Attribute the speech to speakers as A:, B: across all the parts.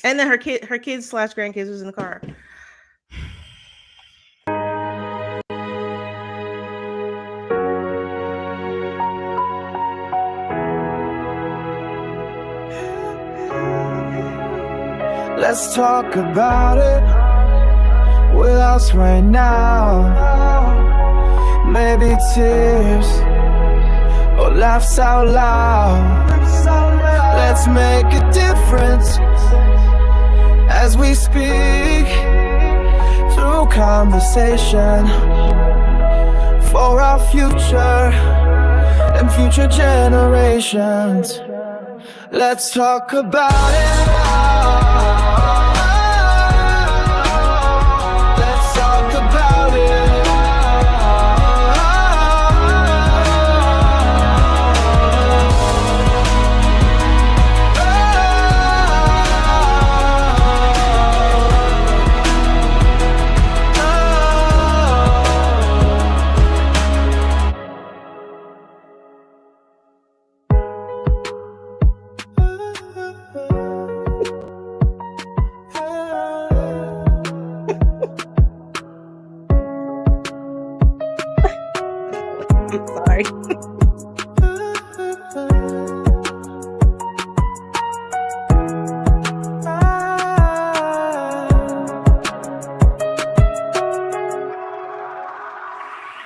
A: And then her kids slash grandkids was in the car.
B: Let's talk about it with us right now. Maybe tears or laughs out loud. Let's make a difference as we speak through conversation for our future and future generations. Let's talk about it. Let's talk about it.
A: I'm sorry.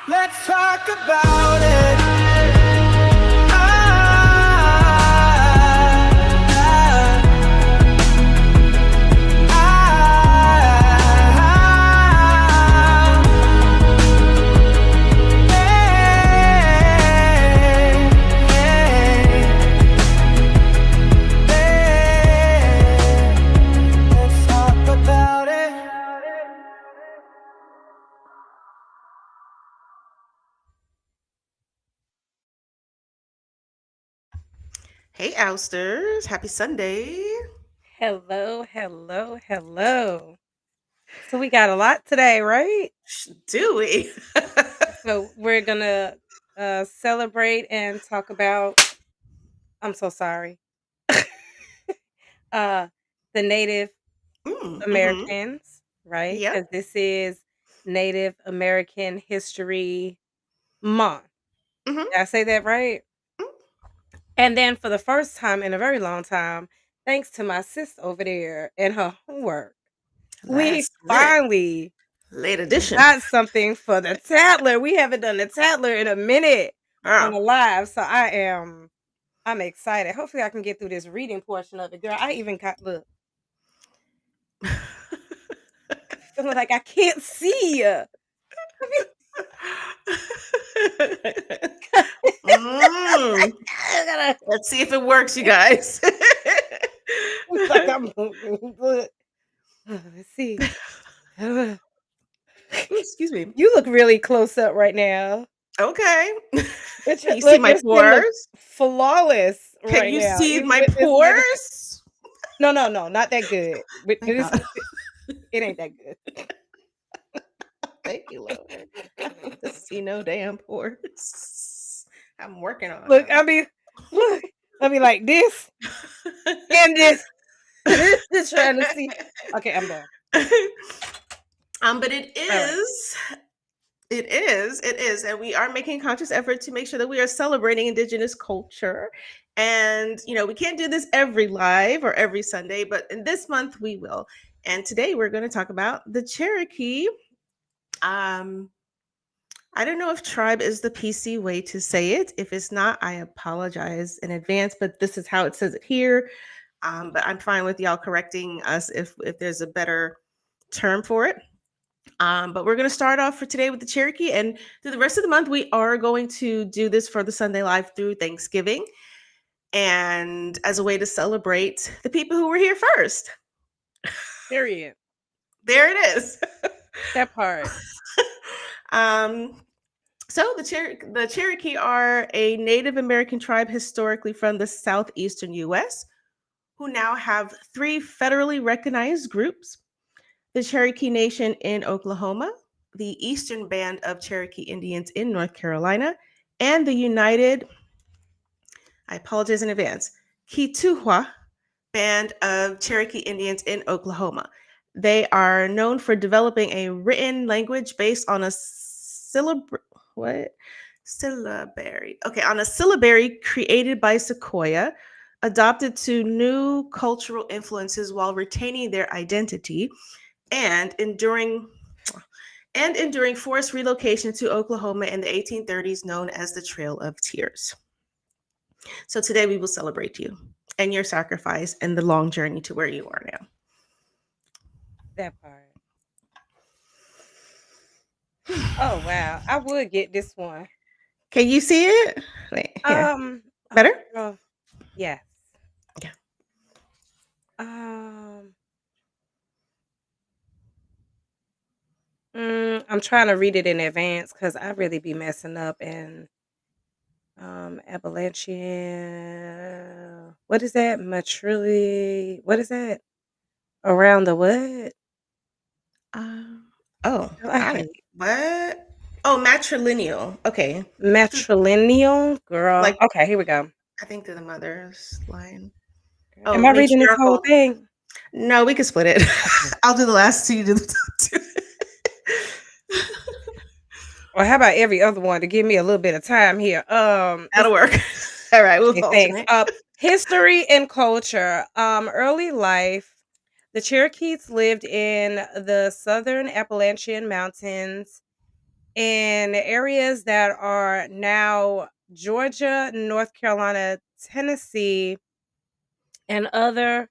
B: Let's talk about it. Let's talk about it.
A: Hey, Ousters. Happy Sunday.
C: Hello. So we got a lot today, right?
A: Do we?
C: So we're gonna celebrate and talk about. I'm so sorry. The Native
A: Mm-hmm.
C: Americans, right?
A: Yep.
C: Because this is Native American History Month.
A: Mm-hmm.
C: Did I say that right? And then for the first time in a very long time, thanks to my sis over there and her homework, we finally
A: Late edition.
C: got something for the Tatler. We haven't done the Tatler in a minute on the live, so I'm excited. Hopefully, I can get through this reading portion of it, girl. I even got look, feeling like I can't see.
A: Mm. Let's see if it works, you guys.
C: It's like I'm look. Let's see.
A: Excuse me.
C: You look really close up right now.
A: Okay.
C: It's
A: Can you see
C: look,
A: my
C: your skin looks
A: pores?
C: flawless
A: Can
C: right
A: you
C: now.
A: see
C: Even
A: my
C: with this negative.
A: pores?
C: No, not that good. But
A: Thank
C: this,
A: God.
C: it ain't that good.
A: Thank you, Lord. I need to see no damn pores. I'm working on
C: Look,
A: them.
C: I mean, look, I mean like this and this. Just trying to see. Okay, I'm done.
A: But it
C: All right.
A: is, and we are making a conscious effort to make sure that we are celebrating Indigenous culture. And we can't do this every live or every Sunday, but in this month we will. And today we're going to talk about the Cherokee. I don't know if tribe is the PC way to say it. If it's not, I apologize in advance, but this is how it says it here. But I'm fine with y'all correcting us if there's a better term for it. But we're going to start off for today with the Cherokee, and through the rest of the month, we are going to do this for the Sunday Live through Thanksgiving, and as a way to celebrate the people who were here first.
C: Period.
A: There it is.
C: That part.
A: So the Cherokee are a Native American tribe historically from the southeastern U.S. who now have 3 federally recognized groups: the Cherokee Nation in Oklahoma, the Eastern Band of Cherokee Indians in North Carolina, and the United, I apologize in advance, Kituhwa band of Cherokee Indians in Oklahoma. They are known for developing a written language based on a what? Syllabary. Okay, on a syllabary created by Sequoia, adopted to new cultural influences while retaining their identity and enduring forced relocation to Oklahoma in the 1830s, known as the Trail of Tears. So today we will celebrate you and your sacrifice and the long journey to where you are now.
C: That part. Oh wow, I would get this one.
A: Can you see it? Wait, here.
C: Oh,
A: Better?
C: girl, yes.
A: Yeah.
C: Um, I'm trying to read it in advance because I really be messing up and Appalachian. What is that? Matrili. What is that? Around the what?
A: Um, oh,
C: Girl, I can't.
A: what? Oh, matrilineal. Okay.
C: Matrilineal, girl.
A: Like,
C: Okay, here we go.
A: I think to the mother's line.
C: Am
A: Oh,
C: I reading this whole
A: matriarchal.
C: thing?
A: No, we can split it.
C: Okay.
A: I'll do the last two, you do the top two.
C: Or how about every other one to give me a little bit of time here? Let's
A: That'll work. All right, we'll
C: Okay, thanks.
A: alternate.
C: History and culture. Early life. The Cherokees lived in the southern Appalachian Mountains in areas that are now Georgia, North Carolina, Tennessee, and other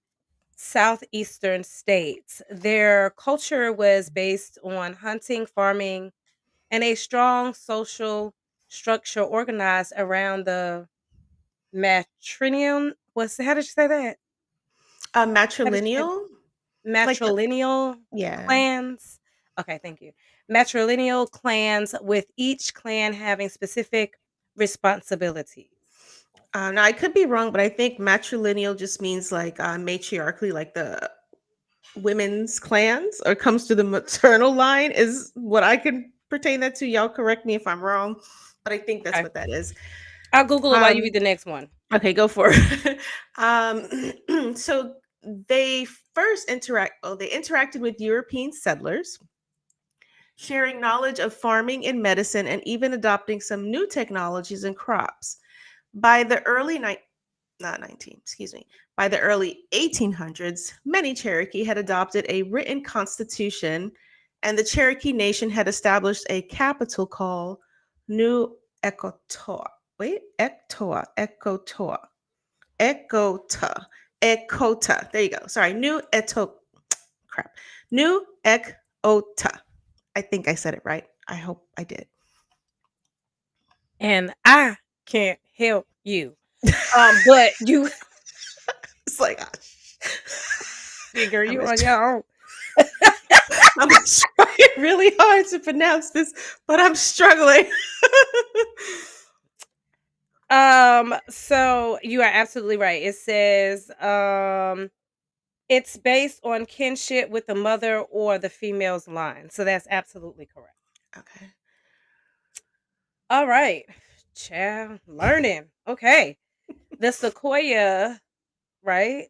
C: southeastern states. Their culture was based on hunting, farming, and a strong social structure organized around the matrilineal. How did you say that? How did you say
A: Matrilineal? Like the,
C: matrilineal
A: yeah.
C: clans? Okay, thank you. Matrilineal clans with each clan having specific responsibilities.
A: Now I could be wrong, but I think matrilineal just means like matriarchally, like the women's clans, or comes to the maternal line, is what I can pertain that to. Y'all correct me if I'm wrong, but I think that's
C: Okay.
A: what that is.
C: I'll Google it while you read
A: Um,
C: the next one.
A: okay, go for it. So they they interacted with European settlers, sharing knowledge of farming and medicine, and even adopting some new technologies and crops. By the early not 19, excuse me. By the early 1800s, many Cherokee had adopted a written constitution, and the Cherokee Nation had established a capital called New Ekotoa. Wait, Ekotoa, Ekota. There you go. Sorry, New Eto. Crap. New Ekota. I think I said it right. I hope I did.
C: And I can't help you. But you
A: It's like,
C: figure
A: I'm
C: you
A: gonna
C: on your own.
A: I'm trying really hard to pronounce this, but I'm struggling.
C: So you are absolutely right. It says it's based on kinship with the mother or the female's line. So that's absolutely correct.
A: Okay.
C: All right. Child learning. Okay. The sequoia, right?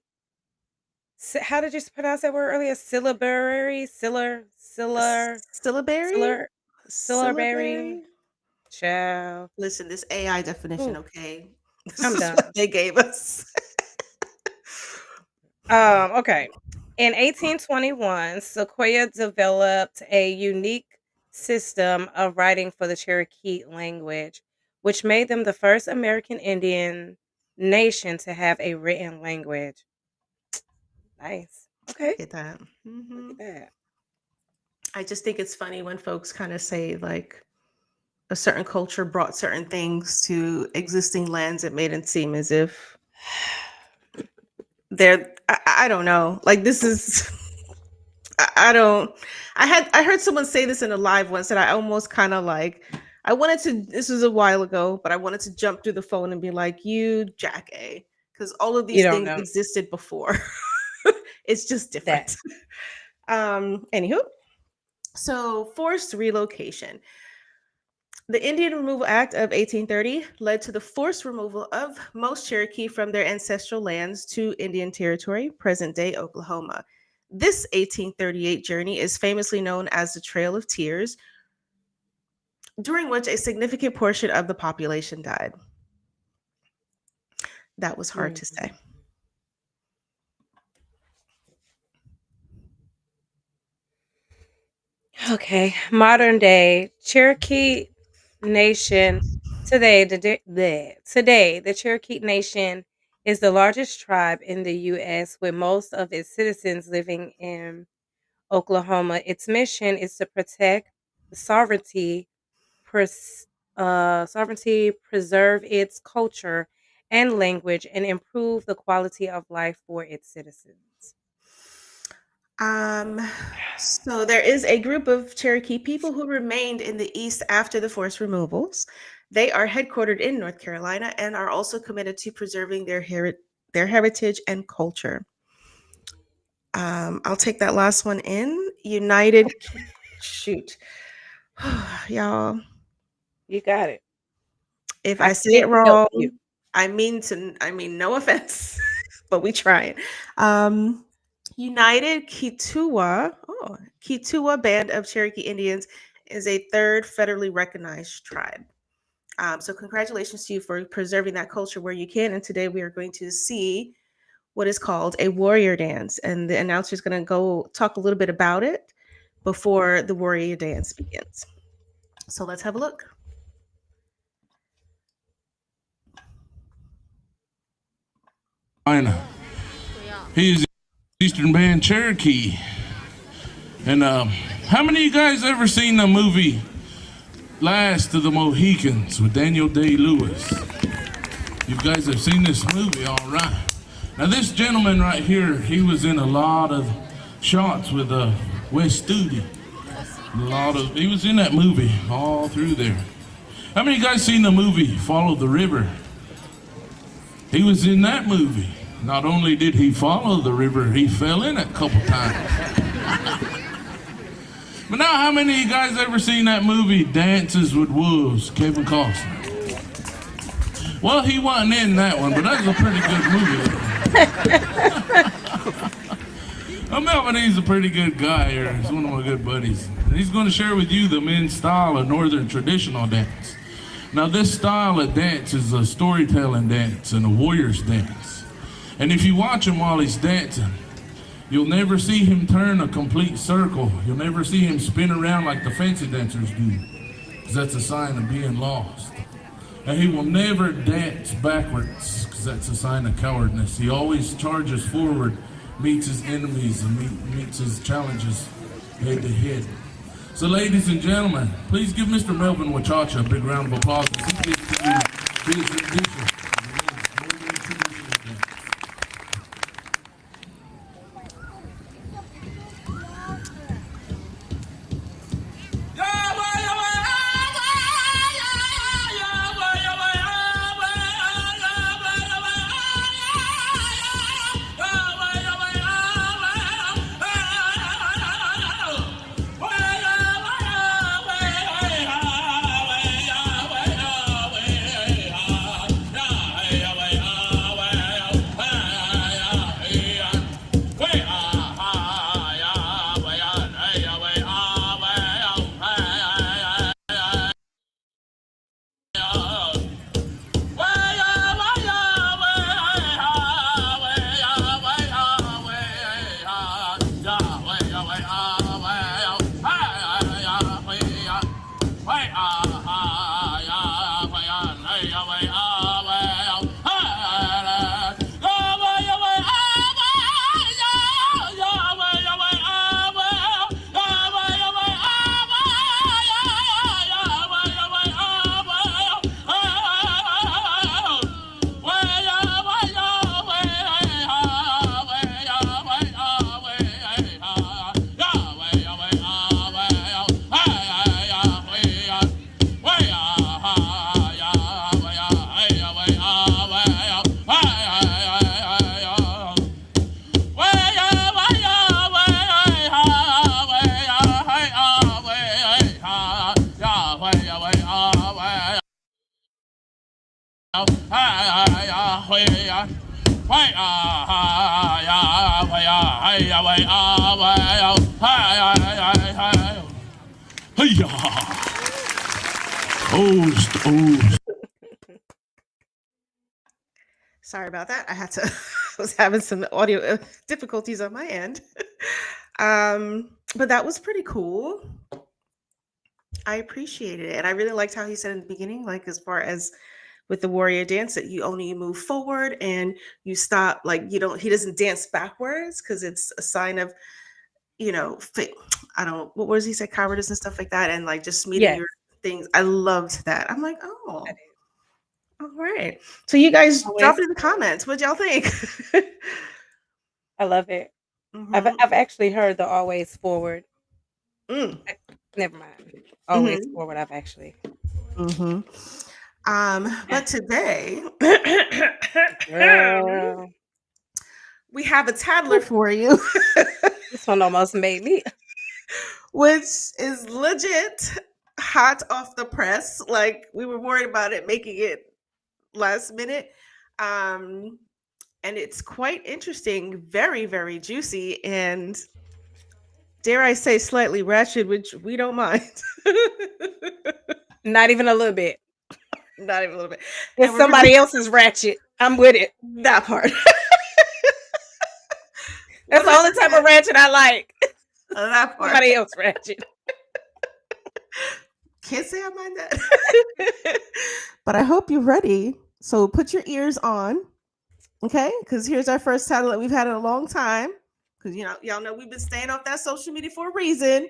C: How did you pronounce that word earlier? Syllabary,
A: Syllabary?
C: syllabary.
A: Syllabary?
C: Child.
A: Listen, this AI definition,
C: Ooh,
A: okay? This
C: I'm
A: is
C: done.
A: what they gave us.
C: Okay. In 1821, Sequoia developed a unique system of writing for the Cherokee language, which made them the first American Indian nation to have a written language. Nice.
A: I
C: Okay.
A: get that.
C: Look at that.
A: I just think it's funny when folks kind of say, like, a certain culture brought certain things to existing lands. It made it seem as if I don't know. Like, this is I don't I heard someone say this in a live once, and I almost kind of like, I wanted to, this was a while ago, but I wanted to jump through the phone and be like, you Jack A, because all of
C: You
A: these
C: don't
A: things
C: know
A: existed before. It's just
C: that.
A: different. Anywho, so forced relocation. The Indian Removal Act of 1830 led to the forced removal of most Cherokee from their ancestral lands to Indian Territory, present day Oklahoma. This 1838 journey is famously known as the Trail of Tears, during which a significant portion of the population died. That was hard to say.
C: Mhm. Okay, modern day Cherokee Nation. Today, the Cherokee Nation is the largest tribe in the U.S., with most of its citizens living in Oklahoma. Its mission is to protect the sovereignty, preserve its culture and language, and improve the quality of life for its citizens.
A: Um, so there is a group of Cherokee people who remained in the East after the forced removals. They are headquartered in North Carolina and are also committed to preserving their heritage and culture. I'll take that last one in. United, shoot, y'all.
C: You got it.
A: If
C: I
A: I say it
C: can't help
A: wrong,
C: you.
A: I mean no offense, but we trying. Um, United Kituwa Band of Cherokee Indians is a third federally recognized tribe. So congratulations to you for preserving that culture where you can. And today we are going to see what is called a warrior dance, and the announcer is going to go talk a little bit about it before the warrior dance begins. So let's have a look.
D: He is Eastern Band Cherokee. And how many of you guys ever seen the movie Last of the Mohicans with Daniel Day-Lewis? You guys have seen this movie, all right. Now this gentleman right here, he was in a lot of shots with Wes Studi. He was in that movie all through there. How many of you guys seen the movie Follow the River? He was in that movie. Not only did he follow the river, he fell in it a couple times. But now, how many of you guys ever seen that movie Dances with Wolves, Kevin Costner? Well, he wasn't in that one, but that was a pretty good movie. Well, Melvin, he's a pretty good guy here. He's one of my good buddies. And he's going to share with you the men's style of Northern traditional dance. Now, this style of dance is a storytelling dance and a warrior's dance. And if you watch him while he's dancing, you'll never see him turn a complete circle. You'll never see him spin around like the fancy dancers do, because that's a sign of being lost. And he will never dance backwards, because that's a sign of cowardness. He always charges forward, meets his enemies, and meets his challenges head to head. So ladies and gentlemen, please give Mr. Melvin Wachacha a big round of applause as he gets to do his rendition. Oust.
A: Sorry about that. I had to I was having some audio difficulties on my end. But that was pretty cool. I appreciated it. And I really liked how he said in the beginning, like as far as with the warrior dance, that you only move forward and you stop, like you don't, he doesn't dance backwards because it's a sign of, I don't, what was he say, cowardice and stuff like that. And like just meeting
C: Yes,
A: your things. I loved that. I'm like, oh,
C: I did.
A: all right. So you guys drop
C: Always
A: it in the
C: forward.
A: comments. What y'all think?
C: I love it. I've
A: hmm
C: I've actually heard the always forward.
A: Mm,
C: I, never mind. Always
A: hmm
C: forward. I've actually.
A: hmm but today
C: Girl,
A: we have a tattler for you,
C: this one almost made me.
A: which is legit hot off the press. Like we were worried about it making it last minute. Um, and it's quite interesting, very, very juicy, and dare I say slightly ratchet, which we don't mind.
C: Not even a little bit.
A: Not even a little bit.
C: If
A: And we're gonna
C: somebody else is ratchet, I'm with it.
A: that part.
C: That's the only type of
A: 100%
C: ratchet I like.
A: that part.
C: Somebody else ratchet.
A: Can't say I mind that. But I hope you're ready. So put your ears on, okay? Because here's our first title that we've had in a long time. Because y'all know we've been staying off that social media for a reason,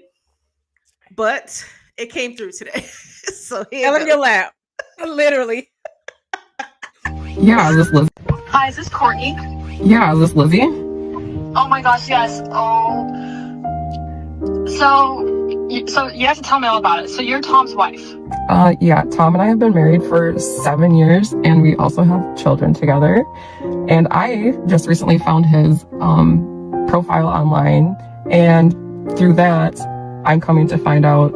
A: but it came through today. So here
C: Tell
A: it
C: him
A: goes.
C: your lap. Literally.
E: Yeah, is this Liz?
F: Hi, is this Courtney?
E: Yeah, is this Lizzie?
F: Oh my gosh, yes. Oh, so you have to tell me all about it. So you're Tom's wife.
E: Yeah, Tom and I have been married for 7 years, and we also have children together. And I just recently found his profile online, and through that, I'm coming to find out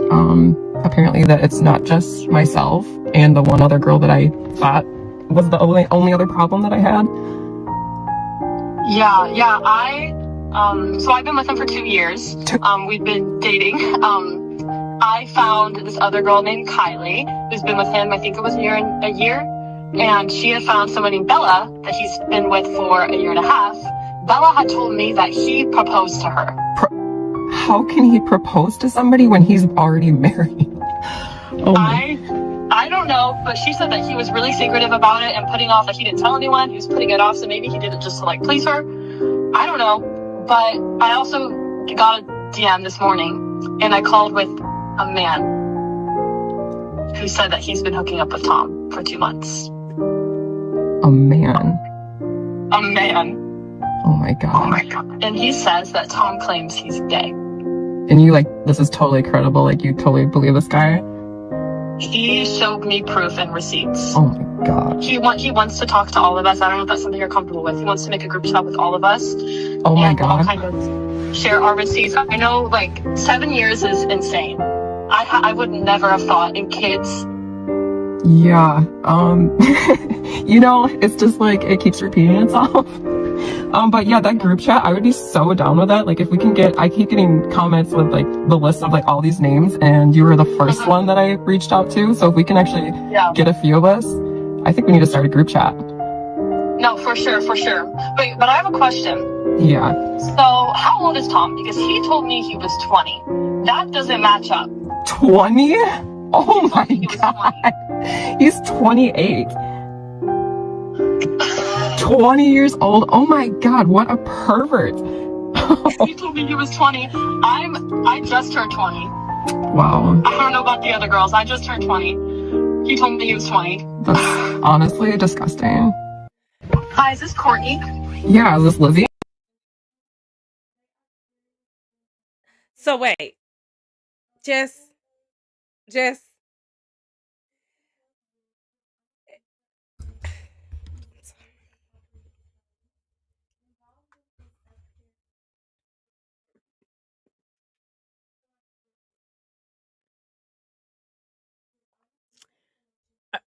E: apparently that it's not just myself and the one other girl that I thought was the only other problem that I had.
F: Yeah. So I've been with him for 2 years. We've been dating. I found this other girl named Kylie who's been with him. I think it was a year, and she had found someone named Bella that he's been with for a year and a half. Bella had told me that he proposed to her.
E: How can he propose to somebody when he's already married? Oh my.
F: I don't know, but she said that he was really secretive about it and putting off that he didn't tell anyone. He was putting it off, so maybe he did it just to like please her. I don't know, but I also got a DM this morning, and I called with a man who said that he's been hooking up with Tom for 2 months.
E: A man.
F: A man.
E: Oh my god.
F: And he says that Tom claims he's gay.
E: And you this is totally credible, you totally believe this guy?
F: He showed me proof and receipts.
E: Oh my god.
F: He wants to talk to all of us. I don't know if that's something you're comfortable with. He wants to make a group chat with all of us.
E: Oh my
F: and
E: god.
F: We'll kind of share our receipts. I know 7 years is insane. I would never have thought in kids.
E: Yeah. It's just it keeps repeating itself. But yeah, that group chat, I would be so down with that. If we can I keep getting comments with the list of all these names, and you were the first one that I reached out to. So if we can actually get a few of us, I think we need to start a group chat.
F: No, for sure. Wait, but I have a question.
E: Yeah.
F: So how old is Tom? Because he told me he was 20. That doesn't match up.
E: 20? Oh my
F: He was
E: god. He's 28. 20 years old. Oh my god, what a pervert.
F: 20. He told me he was 20. I just turned 20.
E: Wow.
F: I don't know about the other girls. I just turned 20. He told me he was 20.
E: That's honestly disgusting.
F: Hi, is this Courtney?
E: Yeah, is this Lizzie?
C: So wait. Just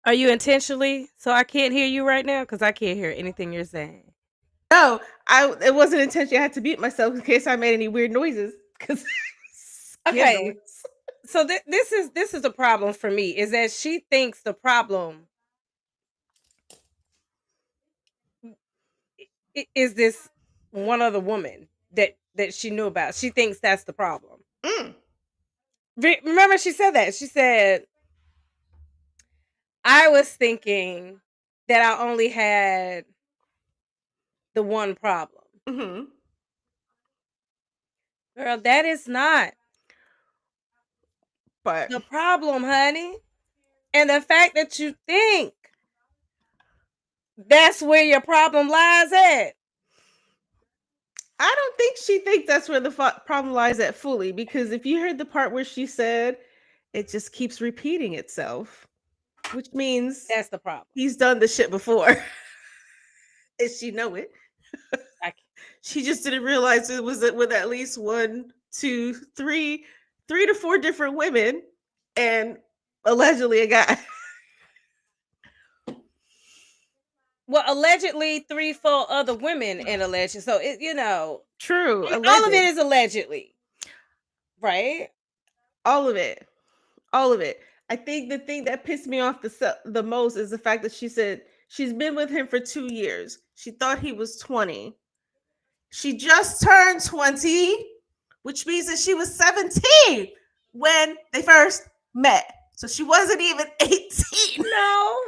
C: Are you intentionally so I can't hear you right now? Because I can't hear anything you're saying.
A: No, it wasn't intentional. I had to mute myself in case I made any weird noises because
C: Okay.
A: scandalous.
C: So this is a problem for me is that she thinks the problem is this one other woman that she knew about. She thinks that's the problem.
A: Mm,
C: Remember she said that. She said I was thinking that I only had the one problem.
A: hmm
C: Girl, that is not
A: But
C: the problem, honey. And the fact that you think that's where your problem lies at.
A: I don't think she thinks that's where the problem lies at fully, because if you heard the part where she said it just keeps repeating itself, which means
C: That's the problem.
A: he's done the shit before. And she know it.
C: I can't.
A: She just didn't realize it was with at least one, two, three to four different women and allegedly a guy.
C: Well, allegedly 3, 4 other women and alleged. So it,
A: True.
C: all of
A: Alleged.
C: it is allegedly, right?
A: All of it. All of it. I think the thing that pissed me off the most is the fact that she said she's been with him for 2 years. She thought he was 20. She just turned 20, which means that she was 17 when they first met. So she wasn't even 18.
C: No,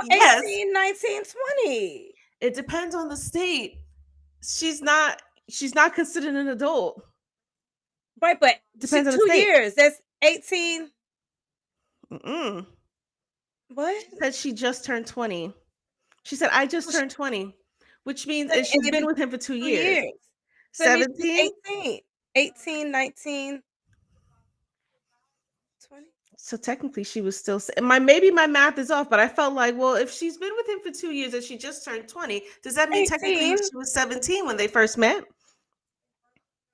A: Yes.
C: 18, 19, 20.
A: It depends on the state. She's not considered an adult.
C: Right, but
A: Depends on the
C: 2
A: state.
C: years. That's 18.
A: Mm-mm.
C: What?
A: She said she just turned 20. She said, I just turned 20, which means
C: And
A: and she's
C: it'd
A: been
C: be
A: with him for 2
C: 2
A: years.
C: years. So it means she's
A: 17?
C: 18. 18, 19, 20.
A: So technically she was still maybe my math is off, but I felt like, well, if she's been with him for 2 years and she just turned 20, does that mean technically
C: 18.
A: she was 17 when they first met?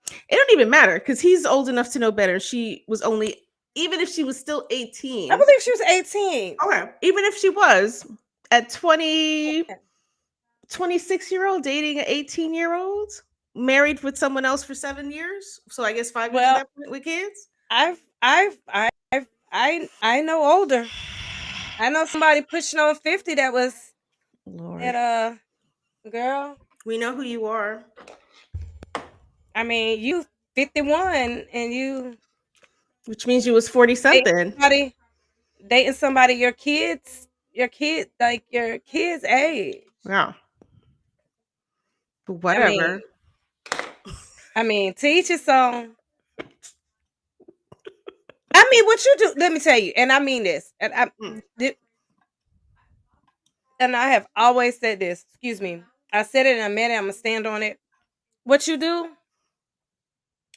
A: It don't even matter because he's old enough to know better. She was only, even if she was still 18.
C: I believe she was 18.
A: Okay. Even if she was at 20, 26-year-old dating an 18-year-old, married with someone else for 7 years. So I guess 5 years at
C: Well,
A: that point with kids.
C: I know older. I know somebody pushing on 50 that was
A: Lord.
C: that girl.
A: We know who you are.
C: I mean, you 51 and you
A: Which means you was 40 something.
C: dating somebody your kids like your kids age.
A: Yeah. But
C: I mean,
A: whatever.
C: to each his own. I mean, what you do, let me tell you, and I mean this, and I have always said this, excuse me. I said it and I meant it, I'm gonna stand on it. What you do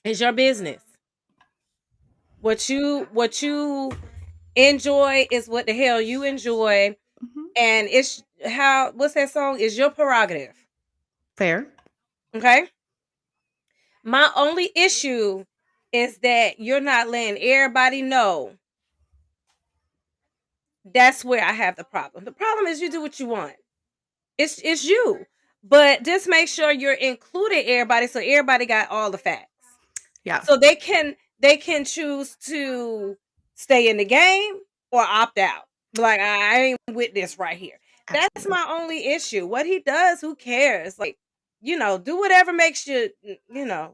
C: is your business. What you enjoy is what the hell you enjoy.
A: Mhm.
C: And it's what's that song? Is your prerogative.
A: Fair.
C: Okay. My only issue is that you're not letting everybody know. That's where I have the problem. The problem is you do what you want. It's you. But just make sure you're including everybody so everybody got all the facts.
A: Yeah.
C: So they can choose to stay in the game or opt out. Like, I ain't with this right here. That's
A: Absolutely.
C: my only issue. What he does, who cares? Like, do whatever makes you,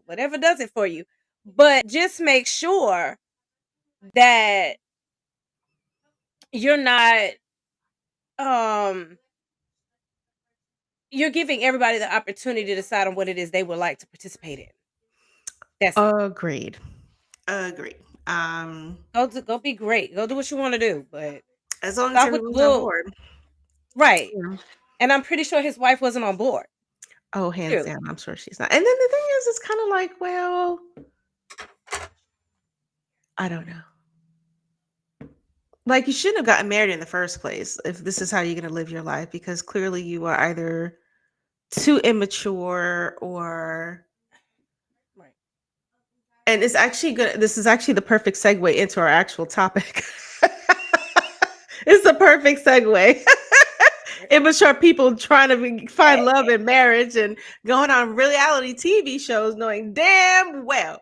C: whatever does it for you. But just make sure that you're not you're giving everybody the opportunity to decide on what it is they would like to participate in. That's
A: Agreed.
C: go be great. Go do what you want to do, but
A: As long as
C: stop with the
A: everyone's on
C: little
A: board.
C: right.
A: Yeah.
C: And I'm pretty sure his wife wasn't on board.
A: Oh, hands
C: Clearly.
A: down. I'm sure she's not. And then the thing is, it's kind of like, well, I don't know. Like, you shouldn't have gotten married in the first place if this is how you're going to live your life, because clearly you are either too immature or.
C: Right.
A: And it's actually good. This is actually the perfect segue into our actual topic. It's a perfect segue. Immature people trying to find love in marriage and going on reality TV shows knowing damn well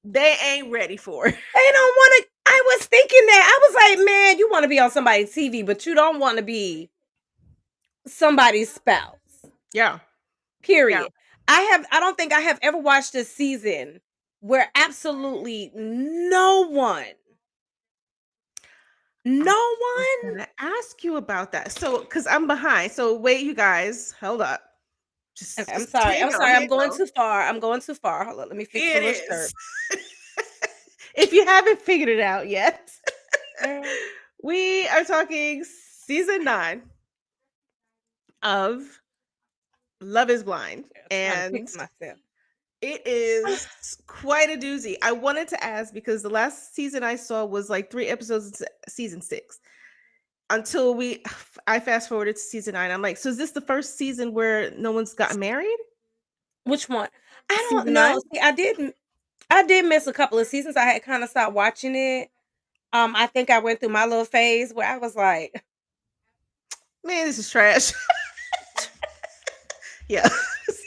A: they ain't ready for it.
C: They don't want to. I was thinking that. I was like, man, you want to be on somebody's TV, but you don't want to be somebody's spouse.
A: Yeah.
C: Period. I don't think I have ever watched a season where absolutely no one
A: Gonna ask you about that. So, because I'm behind. So, wait, you guys, hold up.
C: Okay, I'm
A: Just
C: sorry.
A: hang
C: I'm
A: on,
C: sorry. I'm
A: hang
C: going
A: on.
C: too far. I'm going too far. Hold on. Let me fix the
A: It
C: little shirt.
A: is. If you haven't figured it out yet,
C: Girl,
A: we are talking season 9 of Love is Blind.
C: trying to
A: And
C: fix myself.
A: it is quite a doozy. I wanted to ask because the last season I saw was like 3 episodes into season 6. Until I fast forwarded to season 9. I'm like, so is this the first season where no one's gotten married?
C: Which one? I don't
A: Season 9?
C: know. See, I did miss a couple of seasons. I had kind of stopped watching it. I think I went through my little phase where I was like,
A: Man, this is trash. Yeah.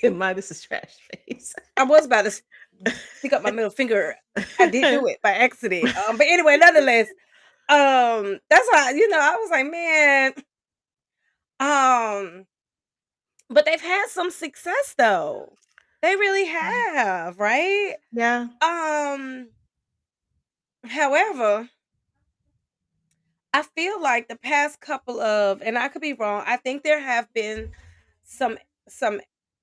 A: This is trash face.
C: I was about to stick up my middle finger. I did do it by accident. But anyway, nonetheless, that's why, I was like, man, but they've had some success though. They really have, right?
A: Yeah.
C: However, I feel like the past couple of, and I could be wrong, I think there have been some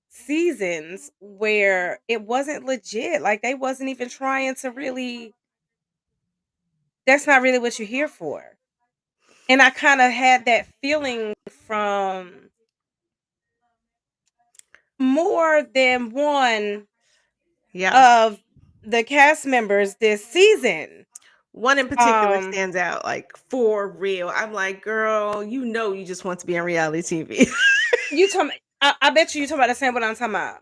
C: seasons where it wasn't legit. Like they wasn't even trying to really, that's not really what you're here for. And I kind of had that feeling from more than one
A: Yeah.
C: of the cast members this season.
A: One in particular
C: Um,
A: stands out, like for real. I'm like, girl, you just want to be on reality TV.
C: you talking? I bet you talking about the same one I'm talking about.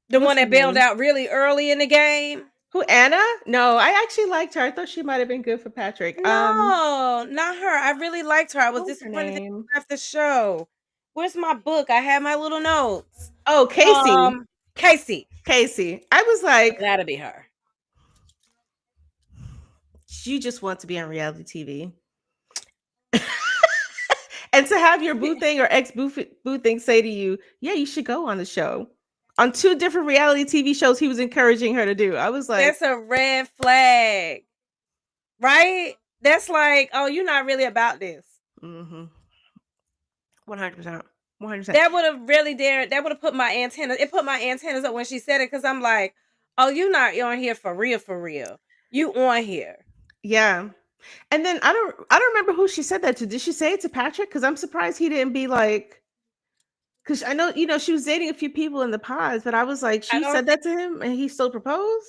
C: The
A: What's
C: one
A: her
C: that bailed
A: name?
C: out really early in the game.
A: Who, Anna? No, I actually liked her. I thought she might have been good for Patrick.
C: No, not her. I really liked her. I was
A: What was her
C: disappointed they
A: name?
C: left the show. Where's my book? I have my little notes.
A: Oh, Casey.
C: Casey.
A: Casey. I was like,
C: That'll be her.
A: you just want to be on reality TV. And to have your boo thing or ex boo thing say to you, yeah, you should go on the show. On 2 different reality TV shows he was encouraging her to do. I was like,
C: That's a red flag. Right? That's like, oh, you're not really about this.
A: 100%. 100%.
C: That would have really that would have put my antennas. It put my antennas up when she said it because I'm like, oh, you're not on here for real, for real. You on here.
A: Yeah. And then I don't remember who she said that to. Did she say it to Patrick? Because I'm surprised he didn't be like, because I know, she was dating a few people in the pods, but I was like,
C: I
A: she
C: don't
A: said that to him and he still proposed?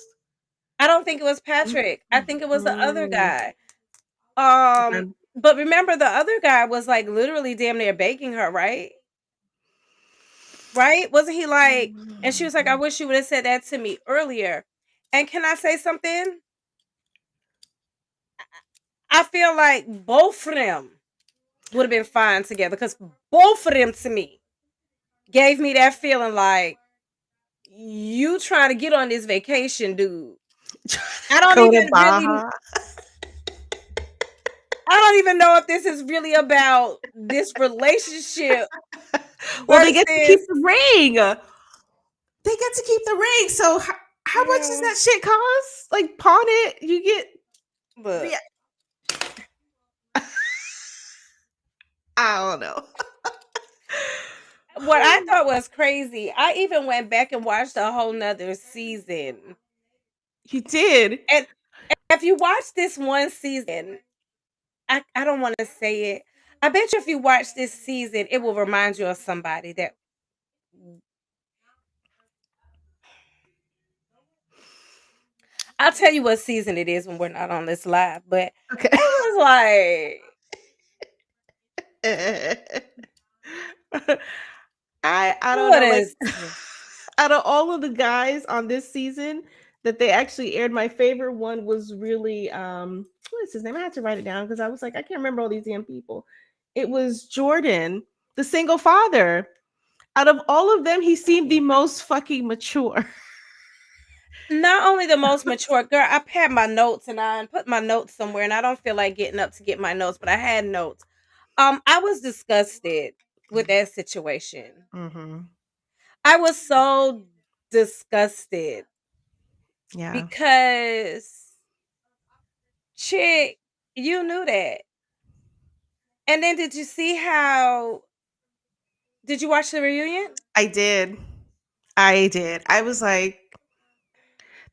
C: I don't think it was Patrick. I think it was the other
A: Mm.
C: guy.
A: Okay.
C: But remember the other guy was like literally damn near begging her, right? Right? Wasn't he like, and she was like, I wish you would have said that to me earlier. And can I say something? I feel like both of them would have been fine together because both of them to me gave me that feeling like you trying to get on this vacation, dude. I don't
A: Go to
C: even really
A: Baja.
C: I don't even know if this is really about this relationship
A: Well, they get to keep
C: versus
A: the ring. They get to keep the ring. So how much does that shit cost? Like pawn it, you get.
C: look.
A: Yeah. I don't know.
C: What I thought was crazy, I even went back and watched a whole nother season.
A: You did.
C: And if you watch this one season, I don't want to say it. I bet you if you watch this season, it will remind you of somebody that I'll tell you what season it is when we're not on this live, but
A: Okay.
C: it was like
A: I don't
C: what
A: know. Like,
C: is
A: out of all of the guys on this season that they actually aired, my favorite one was really what is his name? I had to write it down because I was like, I can't remember all these damn people. It was Jordan, the single father. Out of all of them, he seemed the most fucking mature.
C: Not only the most mature girl, I had my notes and I put my notes somewhere, and I don't feel like getting up to get my notes, but I had notes. I was disgusted with that situation.
A: Mm-hmm.
C: I was so disgusted
A: Yeah.
C: because, chick, you knew that. And then did you see how? Did you watch the reunion?
A: I did. I was like,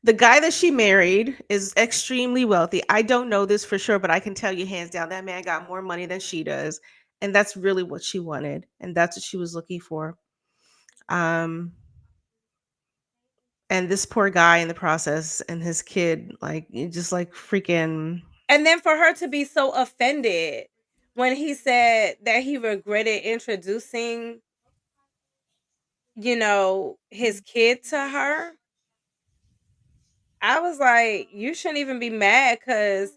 A: the guy that she married is extremely wealthy. I don't know this for sure, but I can tell you hands down that man got more money than she does. And that's really what she wanted. And that's what she was looking for. Um, and this poor guy in the process and his kid, like, just like freaking.
C: And then for her to be so offended when he said that he regretted introducing, his kid to her. I was like, you shouldn't even be mad because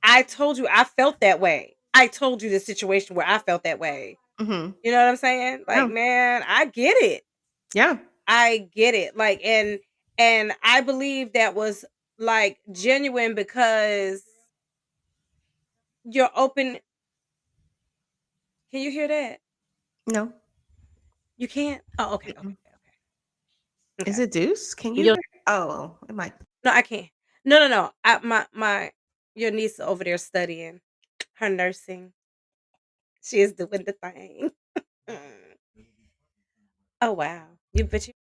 C: I told you I felt that way. I told you the situation where I felt that way.
A: Mm-hmm.
C: You know what I'm saying? Like,
A: Yeah.
C: man, I get it.
A: Yeah.
C: I get it. Like, and I believe that was like genuine because you're open. Can you hear that?
A: No.
C: You can't? Oh, okay, okay,
A: Mm-mm.
C: okay.
A: Is it Deuce? Can you
C: You'll-
A: hear? Oh, it might.
C: No, I can't. No. My your niece over there studying her nursing. She is doing the thing. Mm. Oh wow. But you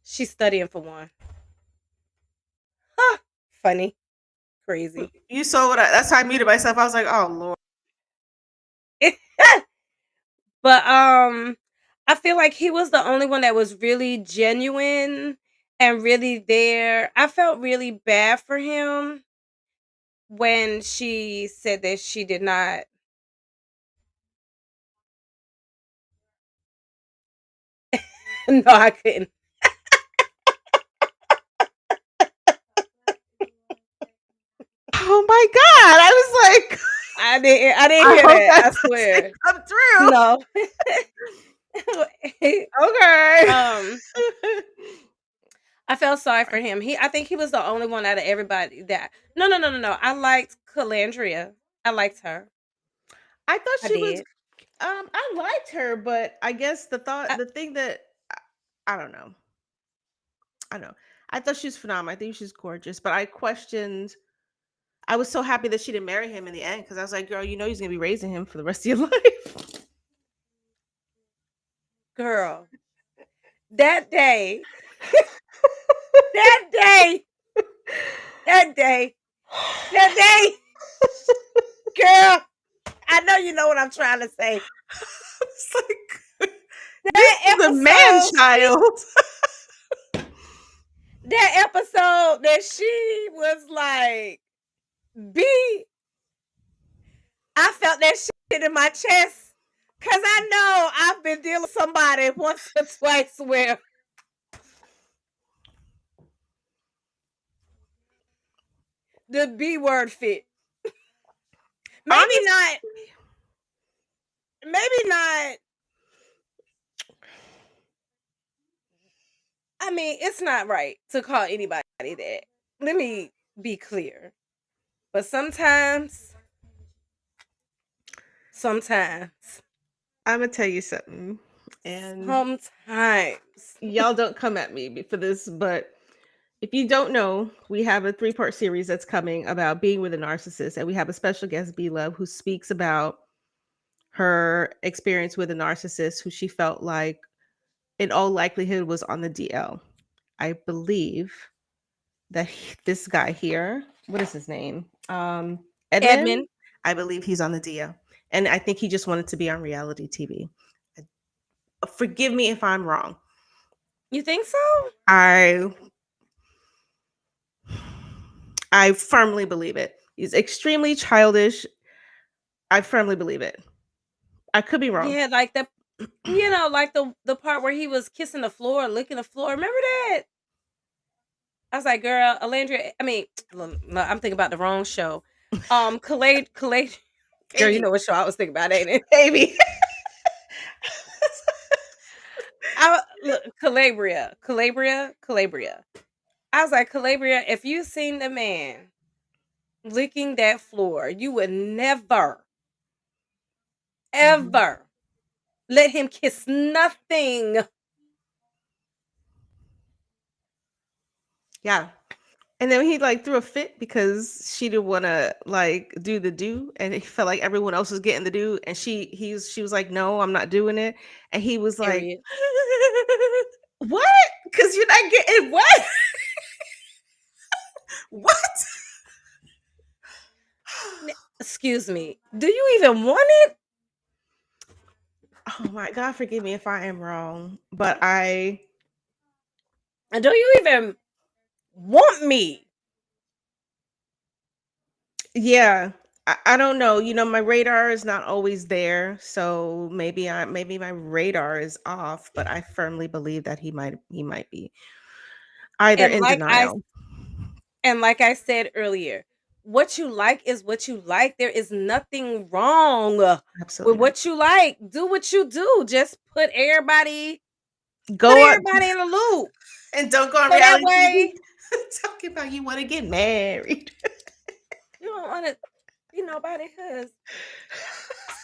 C: she's studying for one. Huh. Funny. Crazy.
A: You saw what that's how I muted myself. I was like, oh Lord.
C: But I feel like he was the only one that was really genuine and really there. I felt really bad for him when she said that she did not. No, I couldn't.
A: Oh my God. I was like,
C: I didn't
A: I
C: hear
A: hope
C: that. I
A: that
C: swear.
A: doesn't come through.
C: No.
A: Okay.
C: I felt sorry for him. I think he was the only one out of everybody that. No. I liked Calandria. I liked her.
A: I thought
C: I
A: she was
C: did.
A: I liked her, but I guess
C: I,
A: the thing that I don't know. I know. I thought she was phenomenal. I think she's gorgeous, but I questioned I was so happy that she didn't marry him in the end because I was like, girl, you know he's gonna be raising him for the rest of your life.
C: girl, that day, that day, that day, that day, girl. I know you know what I'm trying to say.
A: It's like this
C: That
A: is a man
C: episode,
A: child.
C: that episode that she was like, B, I felt that shit in my chest. Cause I know I've been dealing with somebody once or twice where the B word fit. Maybe
A: Honestly,
C: not. Maybe not. I mean, it's not right to call anybody that. Let me be clear. But sometimes,
A: I'm gonna tell you something, and
C: sometimes.
A: y'all don't come at me for this, but if you don't know, we have a 3-part series that's coming about being with a narcissist, and we have a special guest, B Love, who speaks about her experience with a narcissist who she felt like, in all likelihood, was on the DL. I believe that this guy here, what is his name? Edmund.
C: Edmund,
A: I believe he's on the DL, and I think he just wanted to be on reality TV. Forgive me if I'm wrong.
C: you think so?
A: I firmly believe it. He's extremely childish. I firmly believe it. I could be wrong.
C: Yeah, like You know, like the part where he was kissing the floor, licking the floor. Remember that? I was like, girl, Alandria. I mean, no, I'm thinking about the wrong show. Calais. Girl, you
A: Baby,
C: know what show I was thinking about, ain't it?
A: baby.
C: Calabria. I was like, Calabria, if you seen the man licking that floor, you would never,
A: Mhm.
C: ever let him kiss nothing.
A: Yeah. And then he like threw a fit because she didn't want to like do the do, and he felt like everyone else was getting the do, and she was like, "No, I'm not doing it," and he was like,
C: Period.
A: "What? Because you're not getting what? What?"
C: Excuse me. Do you even want it?
A: Oh my God, forgive me if I am wrong, but
C: Do you even want me?
A: yeah, I don't know. You know, my radar is not always there, so maybe my radar is off, but I firmly believe that he might be either
C: And
A: in
C: like I
A: denial.
C: and like I said earlier, what you like is what you like. There is nothing wrong with
A: Absolutely not.
C: what you like. Do what you do. Just put
A: Go up
C: everybody in a loop.
A: and don't go on
C: So that
A: reality TV
C: way
A: talking about you want to get married.
C: you don't want to be nobody because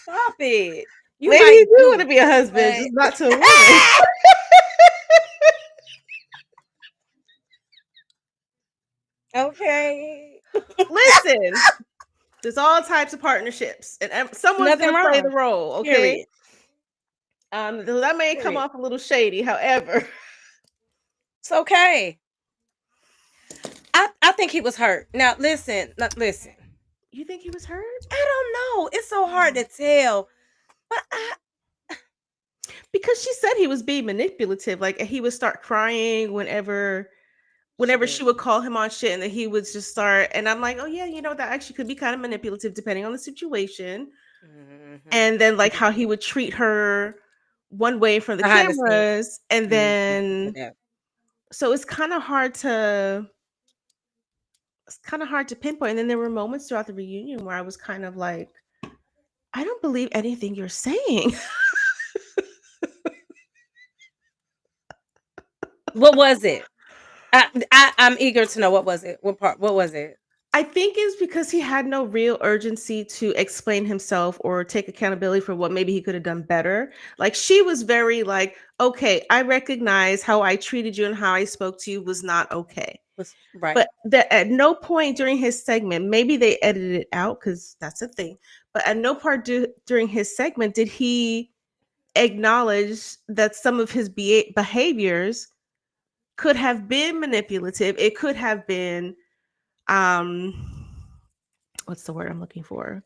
C: stop it. You
A: Maybe you
C: might
A: do want to
C: do,
A: be a husband,
C: but
A: just not to a woman.
C: okay.
A: Listen, there's all types of partnerships, and someone's
C: Nothing
A: gonna play the
C: wrong.
A: role. Okay,
C: Period.
A: so that may come
C: Period.
A: off a little shady. However,
C: It's okay. I think he was hurt. Now listen.
A: you think he was hurt
C: I don't know. It's so hard to tell. But
A: because she said he was being manipulative. Like he would start crying
C: she
A: whenever
C: did.
A: she would call him on shit, and then he would just start. And I'm like, oh yeah, that actually could be kind of manipulative depending on the situation.
C: Mhm.
A: And then like how he
C: Mhm.
A: would treat her one way from the
C: Behind the scenes.
A: cameras, and
C: Mhm. Like
A: then
C: that.
A: so it's kind of hard to pinpoint. And then there were moments throughout the reunion where I was kind of like, I don't believe anything you're saying.
C: What was it? I'm eager to know what was it. What part? What was it?
A: I think it's because he had no real urgency to explain himself or take accountability for what maybe he could have done better. Like she was very like, okay, I recognize how I treated you and how I spoke to you was not okay.
C: Was right.
A: But that at no point during his segment, maybe they edited it out because that's a thing. But at no part during his segment did he acknowledge that some of his behaviors could have been manipulative. It could have been um what's the word I'm looking for?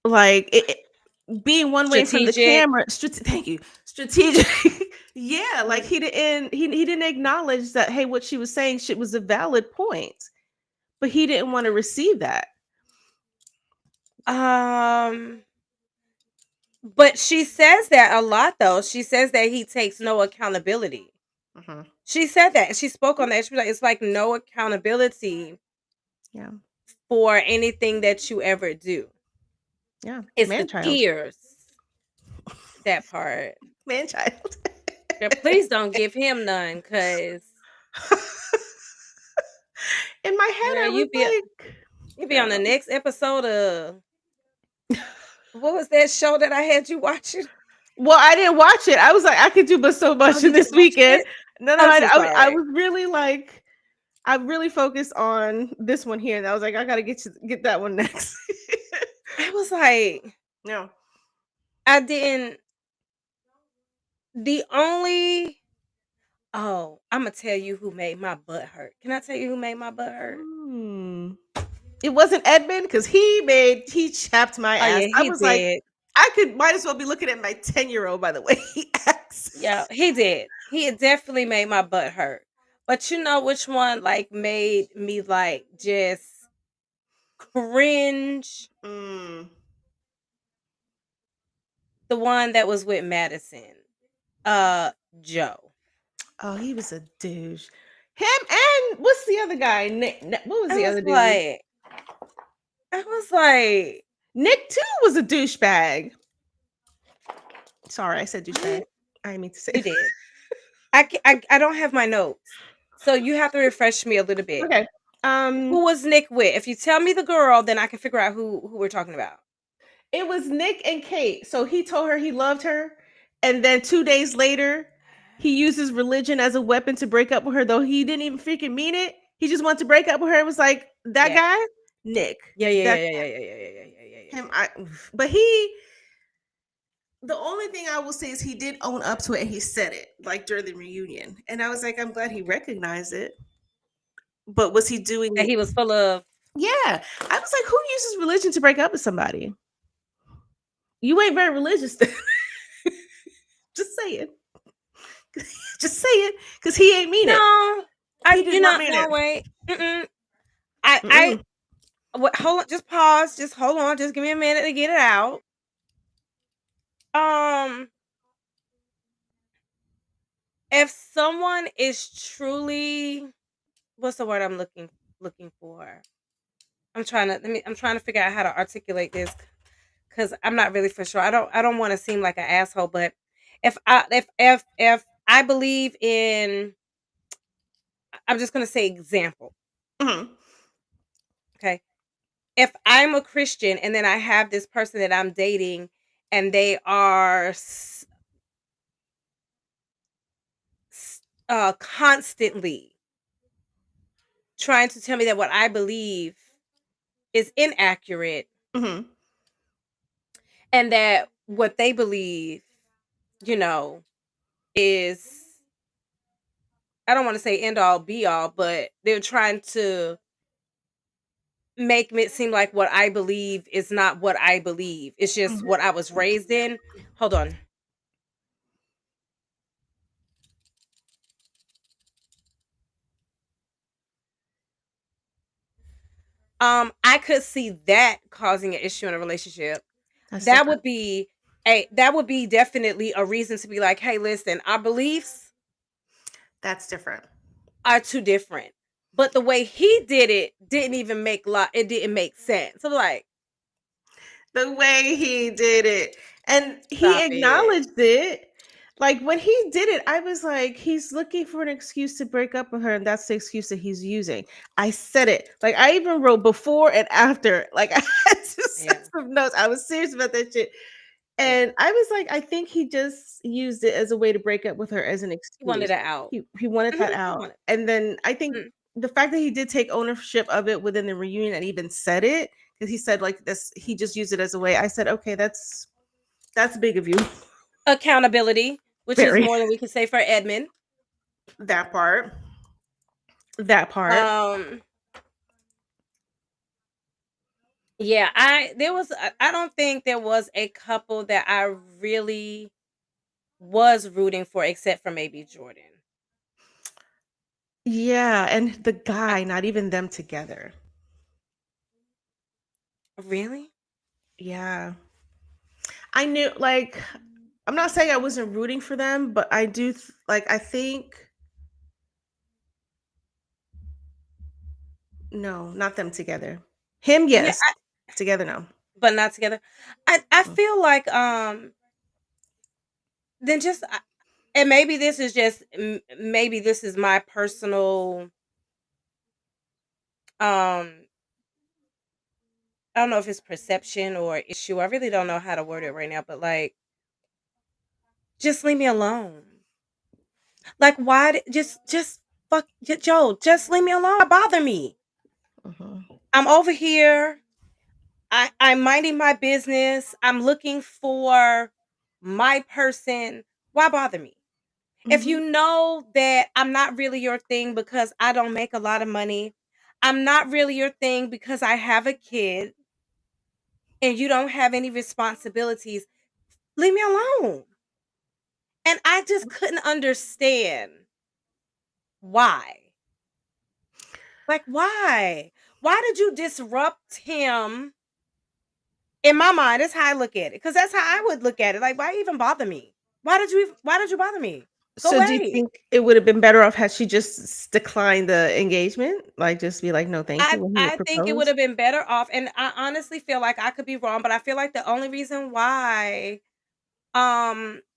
A: Like being one way from the
C: Strategic.
A: camera. Thank you. Strategic. Yeah, like
C: Mm.
A: he didn't acknowledge that hey, what she was saying shit was a valid point, but he didn't want to receive that.
C: Um, but she says that a lot though. She says that he takes no accountability.
A: Mhm.
C: She said that. She spoke on that. She was like, it's like no accountability
A: Yeah,
C: for anything that you ever do.
A: yeah,
C: It's
A: man
C: the
A: child,
C: tears, that part.
A: man child.
C: Girl, please don't give him none, cause
A: In my head,
C: girl,
A: I was like,
C: you be on the
A: girl.
C: next episode of what was that show that I had you watching?
A: Well, I didn't watch it. I was like, I could do but so
C: Oh,
A: much in
C: you
A: this
C: didn't watch
A: weekend.
C: it?
A: No, no,
C: I'm so
A: I
C: sorry.
A: was really like, I really focused on this one here, and I was like, I gotta get that one next.
C: I was like,
A: No.
C: I didn't. The only Imma tell you who made my butt hurt. Can I tell you who made my butt hurt?
A: Hmm. It wasn't Edmund because he chapped my
C: Oh,
A: ass.
C: yeah,
A: I
C: he
A: was like,
C: did.
A: I could might as well be looking at my 10-year-old by the way he acts.
C: Yeah, he did. He had definitely made my butt hurt. But you know which one, like, made me, like, just cringe?
A: Mm.
C: The one that was with Madison. Joe.
A: Oh, he was a douche. Him and what's the other guy? Nick. What was
C: I
A: the
C: was
A: other dude?
C: like, I was like,
A: Nick too was a douchebag. Sorry, I said douchebag.
C: what?
A: I didn't mean to say
C: You
A: that.
C: did. I don't have my notes, so you have to refresh me a little bit.
A: Okay.
C: Who was Nick with? If you tell me the girl, then I can figure out who we're talking about.
A: It was Nick and Kate. So he told her he loved her, and then 2 days later, he uses religion as a weapon to break up with her. Though he didn't even freaking mean it. He just wanted to break up with her. It was like that
C: Yeah,
A: guy, Nick.
C: yeah, yeah,
A: That
C: yeah, yeah, yeah, yeah, yeah, yeah, yeah, yeah,
A: him.
C: yeah.
A: But he. The only thing I will say is he did own up to it and he said it like during the reunion, and I was like, I'm glad he recognized it. But was he doing
C: And
A: it?
C: he was full of.
A: Yeah, I was like, who uses religion to break up with somebody? You ain't very religious. Then. Just say it. Just say it, because he ain't mean it.
C: No,
A: He did not mean
C: no,
A: it.
C: wait. I
A: Mm-mm.
C: hold on, just pause, just hold on, just give me a minute to get it out. Um, if someone is truly, what's the word I'm looking for? I'm trying to figure out how to articulate this because I'm not really for sure. I don't want to seem like an asshole, but if I believe in, I'm just gonna say example.
A: Mhm.
C: Okay. If I'm a Christian and then I have this person that I'm dating and they are constantly trying to tell me that what I believe is inaccurate
A: Mhm.
C: and that what they believe, you know, is, I don't want to say end all be all, but they're trying to make it seem like what I believe is not what I believe. It's just
A: Mhm.
C: what I was raised in. Hold on. I could see that causing an issue in a relationship.
A: That's
C: That
A: different.
C: would be that would be definitely a reason to be like, "Hey, listen, our beliefs
A: That's different.
C: are too different." But the way he did it didn't even it didn't make sense. I'm like,
A: The way he did it, and he
C: "Stop it."
A: acknowledged it. Like when he did it, I was like, he's looking for an excuse to break up with her, and that's the excuse that he's using. I said it. Like I even wrote before and after. Like I had to
C: Yeah.
A: set some notes. I was serious about that shit.
C: Yeah.
A: And I was like, I think he just used it as a way to break up with her as an
C: He wanted
A: excuse.
C: it out.
A: He wanted that
C: He
A: out.
C: wanted.
A: And then I think
C: Mm.
A: the fact that he did take ownership of it within the reunion and even said it, because he said like this, he just used it as a way. I said, okay, that's big of you.
C: Accountability, which is
A: Very
C: more than we can say for Edmund.
A: that part. That part.
C: Um, yeah, I don't think there was a couple that I really was rooting for except for maybe Jordan.
A: Yeah, and the
C: I,
A: guy, not even them together.
C: really?
A: Yeah. I knew like I'm not saying I wasn't rooting for them, but I do like I think no, not them together. Him,
C: Yeah,
A: yes. Together, no.
C: but not together. I
A: Mm.
C: feel like then and maybe this is just maybe this is my personal um I don't know if it's perception or issue. I really don't know how to word it right now, but like just leave me alone. Like why just fuck Joe, just leave me alone. Why bother me?
A: Mhm.
C: I'm over here. I'm minding my business. I'm looking for my person. Why bother me? If
A: Mhm.
C: you know that I'm not really your thing because I don't make a lot of money, I'm not really your thing because I have a kid and you don't have any responsibilities, leave me alone. And I just couldn't understand why. Like, why? Why did you disrupt him In my mind, that's how I look at it. Because that's how I would look at it. Like, why even bother me? Why did you bother me? Go
A: So do you
C: away.
A: think it would have been better off had she just declined the engagement? Like, just be like, "No, thank you," when he had
C: I think it would
A: proposed?
C: have been better off, and I honestly feel like I could be wrong, but I feel like the only reason why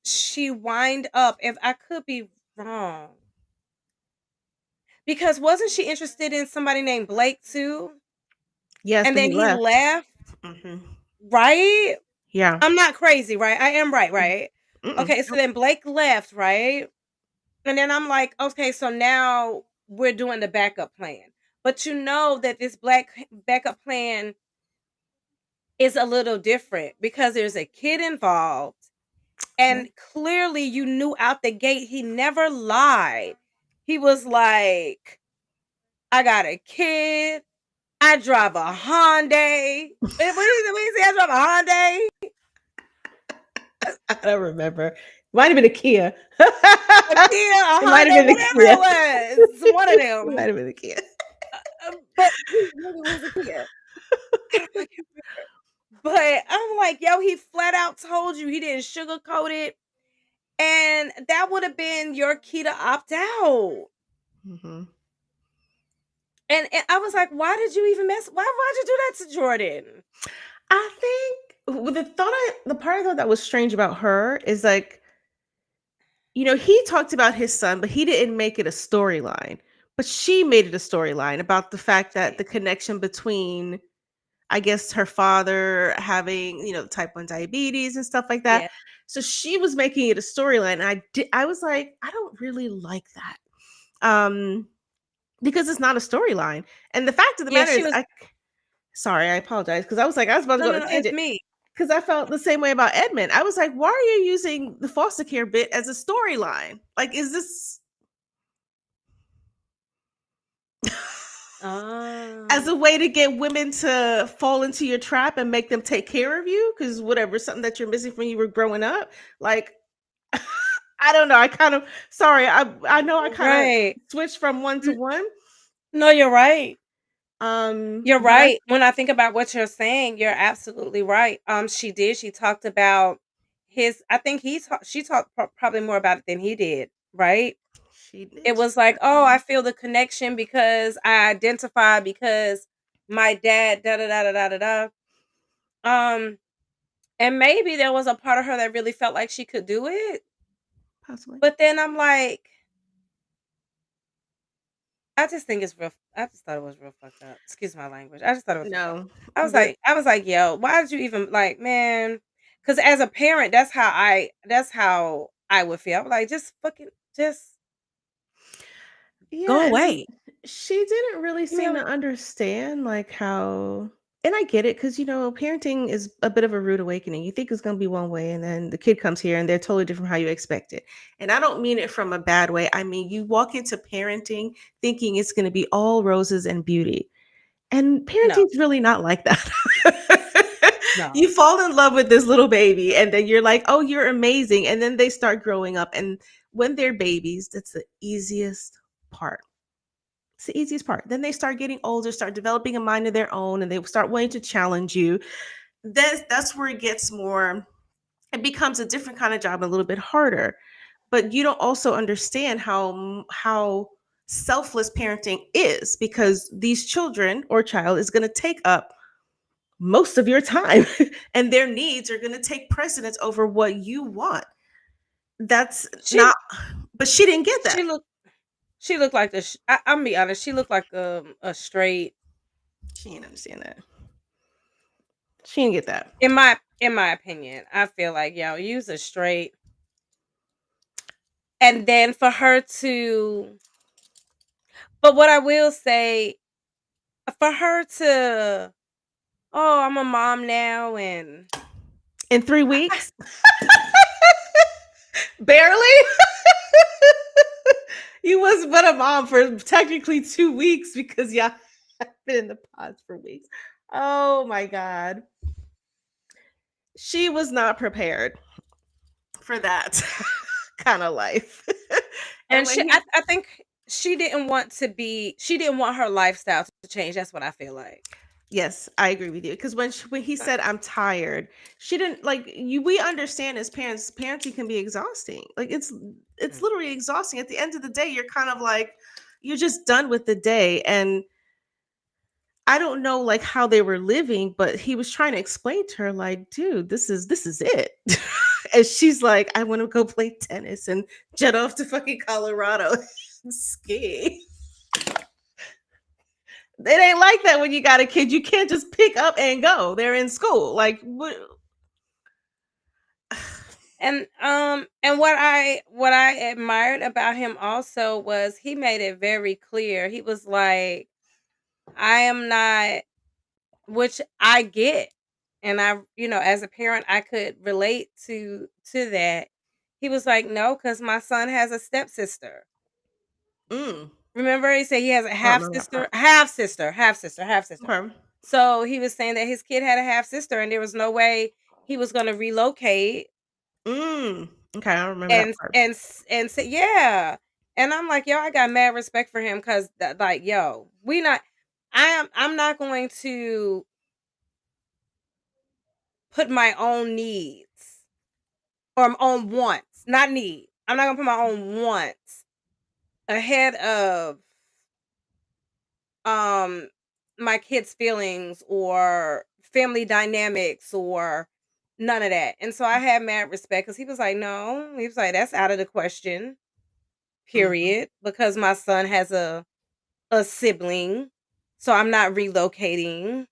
C: she wind up, if I could be wrong, because wasn't she interested in somebody named Blake too?
A: Yes,
C: And
A: but
C: then
A: he
C: he
A: left.
C: left,
A: Mhm.
C: right?
A: Yeah.
C: I'm not crazy, right? I am right,
A: Mm.
C: right?
A: Mm-mm.
C: Okay, so then Blake left, right? And then I'm like, okay, so now we're doing the backup plan. But you know that this black backup plan is a little different because there's a kid involved.
A: Yeah.
C: And clearly you knew out the gate he never lied. He was like, I got a kid. I drive a Hyundai. What did he say? I drive a Hyundai?
A: I don't remember. Might have been a Kia.
C: A Kia, a
A: It might have
C: Hyundai,
A: been a
C: whatever
A: Kia.
C: it was. One of
A: It might
C: them.
A: have been a Kia.
C: But he really was a Kia. I can't remember. But I'm like, yo, he flat out told you, he didn't sugarcoat it. And that would have been your key to opt out.
A: Mhm.
C: And I was like, why did you even why'd you do that to Jordan?
A: I think the part I thought that was strange about her is like, he talked about his son, but he didn't make it a storyline. But she made it a storyline about the fact that
C: Right.
A: the connection between, I guess, her father having, type 1 diabetes and stuff like that.
C: Yeah.
A: So she was making it a storyline. And I was like, I don't really like that. Um, because it's not a storyline. And the fact of the
C: Yeah,
A: matter
C: she
A: is,
C: was
A: sorry, I apologize because I was about to
C: no,
A: go
C: no,
A: on a
C: no, it's
A: tangent
C: me.
A: because I felt the same way about Edmund. I was like, why are you using the foster care bit as a storyline? Like, is this as
C: Oh.
A: a way to get women to fall into your trap and make them take care of you? Because whatever, something that you're missing from you were growing up. Like, I don't know. I kind of sorry. I know I kind of
C: Right.
A: switched from one to
C: N-
A: one.
C: No, you're right. You're
A: But I
C: right. When I think about what you're saying, you're absolutely right. She did. She talked about his. I think she talked probably more about it than he did. Right.
A: she
C: It
A: did.
C: was like, oh, I feel the connection because I identify because my dad. Da da da da da da da. And maybe there was a part of her that really felt like she could do it,
A: Possibly.
C: but then I'm like, I just think it's real. I just thought it was real fucked up. Excuse my language. I just thought it was real fucked up.
A: No, but
C: I was like, yo, why did you even like, man? Because as a parent, that's how I would feel. I'm like, just fucking, just go
A: yeah, and
C: away.
A: she didn't really
C: Leave me
A: seem to
C: alone.
A: understand like how and I get it because parenting is a bit of a rude awakening. You think it's gonna be one way, and then the kid comes here and they're totally different from how you expect it. And I don't mean it from a bad way. I mean you walk into parenting thinking it's gonna be all roses and beauty. And
C: No,
A: parenting's really not like that.
C: no.
A: You fall in love with this little baby, and then you're like, "Oh, you're amazing." And then they start growing up, and when they're babies, that's the easiest part. It's the easiest part. Then they start getting older, start developing a mind of their own, and they start wanting to challenge you. That's where it gets more. It becomes a different kind of job, a little bit harder. But you don't also understand how selfless parenting is because these children or child is going to take up most of your time, and their needs are going to take precedence over what you want. That's
C: She
A: not. But she didn't get that.
C: she looked she looked like the. I'm gonna be honest. She looked like a straight.
A: She didn't understand that. She didn't get that.
C: In my opinion, I feel like yo, use a straight, and then for her to. But what I will say, for her to, oh, I'm a mom now, and
A: In 3
C: I,
A: weeks, barely. You was but a mom for technically 2 weeks because y'all have been in the pods for weeks. Oh my god, she was not prepared for that kind of life. And
C: and
A: when
C: she,
A: he
C: I think she didn't want to be, she didn't want her lifestyle to change. That's what I feel like.
A: Yes, I agree with you. Because when he said I'm tired, she didn't like you. We understand as parents, parenting can be exhausting. Like it's
C: Mm.
A: literally exhausting. At the end of the day, you're kind of like you're just done with the day. And I don't know like how they were living, but he was trying to explain to her, like, dude, this is it. And she's like, I want to go play tennis and jet off to fucking Colorado and ski. It ain't like that when you got a kid. You can't just pick up and go. They're in school. Like what?
C: And what I admired about him also was he made it very clear. He was like, I am not, which I get. And as a parent, I could relate to that. He was like, no, because my son has a stepsister.
A: Mm,
C: Remember, he said he has a
A: I don't
C: half
A: know that
C: sister,
A: part.
C: half sister, half sister, half sister.
A: Okay.
C: So he was saying that his kid had a half sister, and there was no way he was going to relocate
A: Mm. Okay, I don't remember that
C: and
A: part.
C: and and say, yeah. And I'm like, yo, I got mad respect for him because, like, yo, we not. I'm not going to put my own needs or my own wants, not need. I'm not gonna put my own wants ahead of um my kids' feelings or family dynamics or none of that. And so I had mad respect because he was like, no, he was like, that's out of the question,
A: Mhm.
C: period. Because my son has a sibling. So I'm not relocating.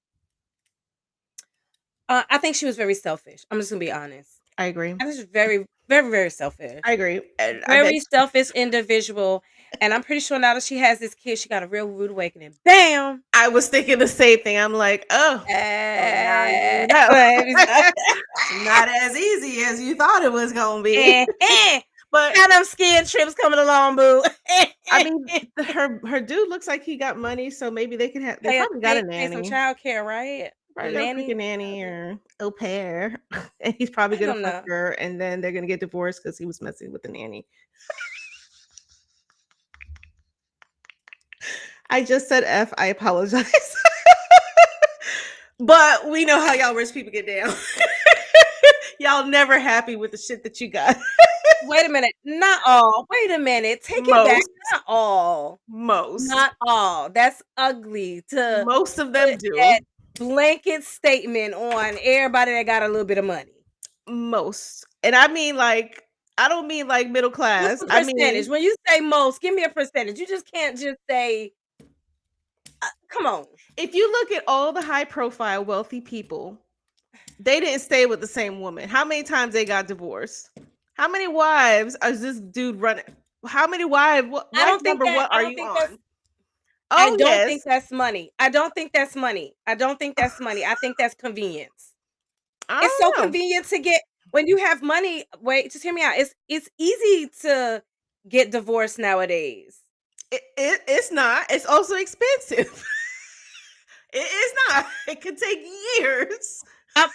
C: I think she was very selfish. I'm just gonna be honest.
A: I agree.
C: I think she's very, very, very
A: I
C: selfish.
A: agree. And I bet
C: Very selfish individual. And I'm pretty sure now that she has this kid, she got a real rude awakening. Bam!
A: I was thinking the same thing. I'm like, oh, well, now you know. Not as easy as you thought it was gonna be. But
C: How them skiing trips coming along, boo?
A: I mean, her dude looks like he got money, so maybe they can have. They probably got a
C: Pay some
A: nanny.
C: child care, right?
A: Probably got a
C: Nanny?
A: freaking nanny or au pair, and he's probably
C: I
A: gonna
C: don't
A: fuck
C: know.
A: her, and then they're gonna get divorced because he was messing with the nanny. I just said F. I apologize. But we know how y'all rich people get down. Y'all never happy with the shit that you got.
C: Wait a minute. Not all. Wait a minute. Take it back.
A: Most,
C: Not all.
A: most,
C: Not all. That's ugly to
A: most of them
C: put that
A: do.
C: blanket statement on everybody that got a little bit of money.
A: Most, and I mean like I don't mean like middle
C: What's
A: class.
C: the
A: I
C: percentage?
A: mean,
C: When you say most, give me a percentage. You just can't just say, come on.
A: if you look at all the high profile wealthy people, they didn't stay with the same woman. How many times they got divorced? How many wives is this dude running? How many wife number what
C: I
A: are
C: don't
A: you
C: think that's
A: on? Oh yes.
C: money. I don't think that's money. I don't think that's money. I think that's convenience.
A: I
C: It's so
A: don't know.
C: convenient to get when you have money. Wait, just hear me out. It's easy to get divorced nowadays.
A: It's not. It's also expensive. It is not. It could take years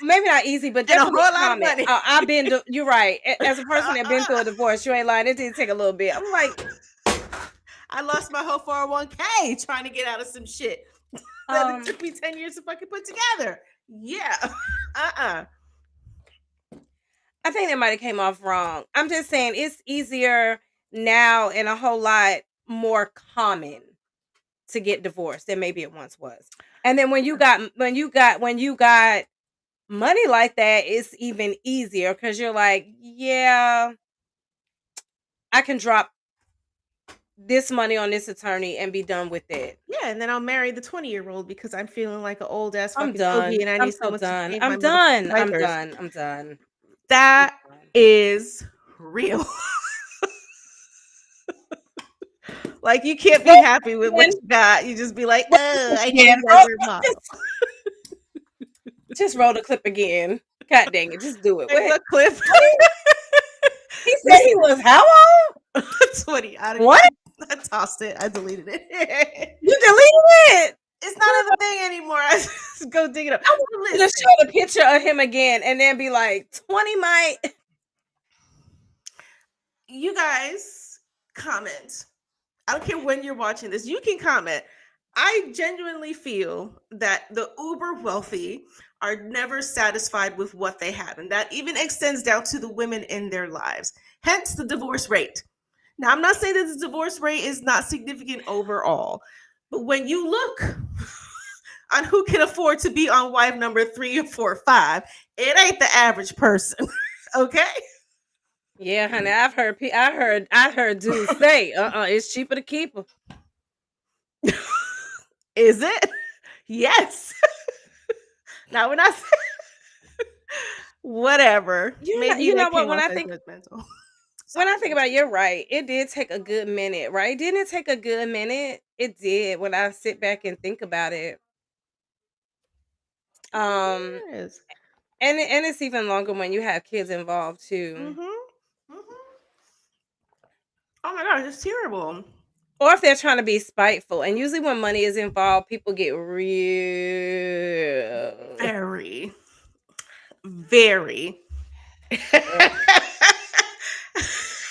C: Maybe not easy, but
A: and a whole
C: definitely
A: lot of
C: common.
A: money.
C: I've been. You're right. As a person that been through a divorce, you ain't lying. It did take a little bit. I'm like,
A: I lost my whole 401k trying to get out of some shit that it
C: um,
A: took me 10 years to fucking put together. Yeah. Uh-uh.
C: I think that might have came off wrong. I'm just saying it's easier now and a whole lot more common to get divorced than maybe it once was. And then when you got money like that, it's even easier because you're like, yeah, I can drop this money on this attorney and be done with it.
A: Yeah, and then I'll marry the 20-year-old because I'm feeling like an old ass
C: I'm
A: fucking fogey
C: done.
A: and I
C: I'm
A: need
C: so
A: someone to
C: done.
A: change my
C: I'm
A: motherfucking
C: done. I'm
A: diapers.
C: done. I'm done. I'm
A: That
C: done.
A: is real. Like you can't be happy with what
C: Again,
A: you got. You just be like,
C: roll the
A: oh,
C: clip
A: I need
C: again.
A: a younger model.
C: Just roll the clip again. God dang it. Just do it.
A: Like
C: What?
A: the clip.
C: He said he was how old?
A: 20.
C: What?
A: I tossed it. I deleted it.
C: You deleted it.
A: It's not in the thing anymore. I just go dig it up.
C: I want you to
A: Listen,
C: show the picture of him again and then be like, 20 might.
A: you guys comment. I don't care when you're watching this. You can comment. I genuinely feel that the uber wealthy are never satisfied with what they have. And that even extends down to the women in their lives. Hence the divorce rate. Now, I'm not saying that the divorce rate is not significant overall, but when you look on who can afford to be on wife number 3 or 4 or 5, it ain't the average person. Okay?
C: Yeah, honey, I heard dudes say, it's cheaper to keep her.
A: Is it? Yes. Now, when I say whatever, maybe
C: You
A: that
C: know what?
A: came off as judgmental.
C: When I
A: Sorry.
C: think about it, you're right. It did take a good minute, right? Didn't it take a good minute? It did when I sit back and think about it. Um,
A: Yes.
C: and it's even longer when you have kids involved too.
A: Mm-hmm. Oh my gosh, it's terrible.
C: Or if they're trying to be spiteful. And usually when money is involved, people get real.
A: Very, very.
C: Ugh.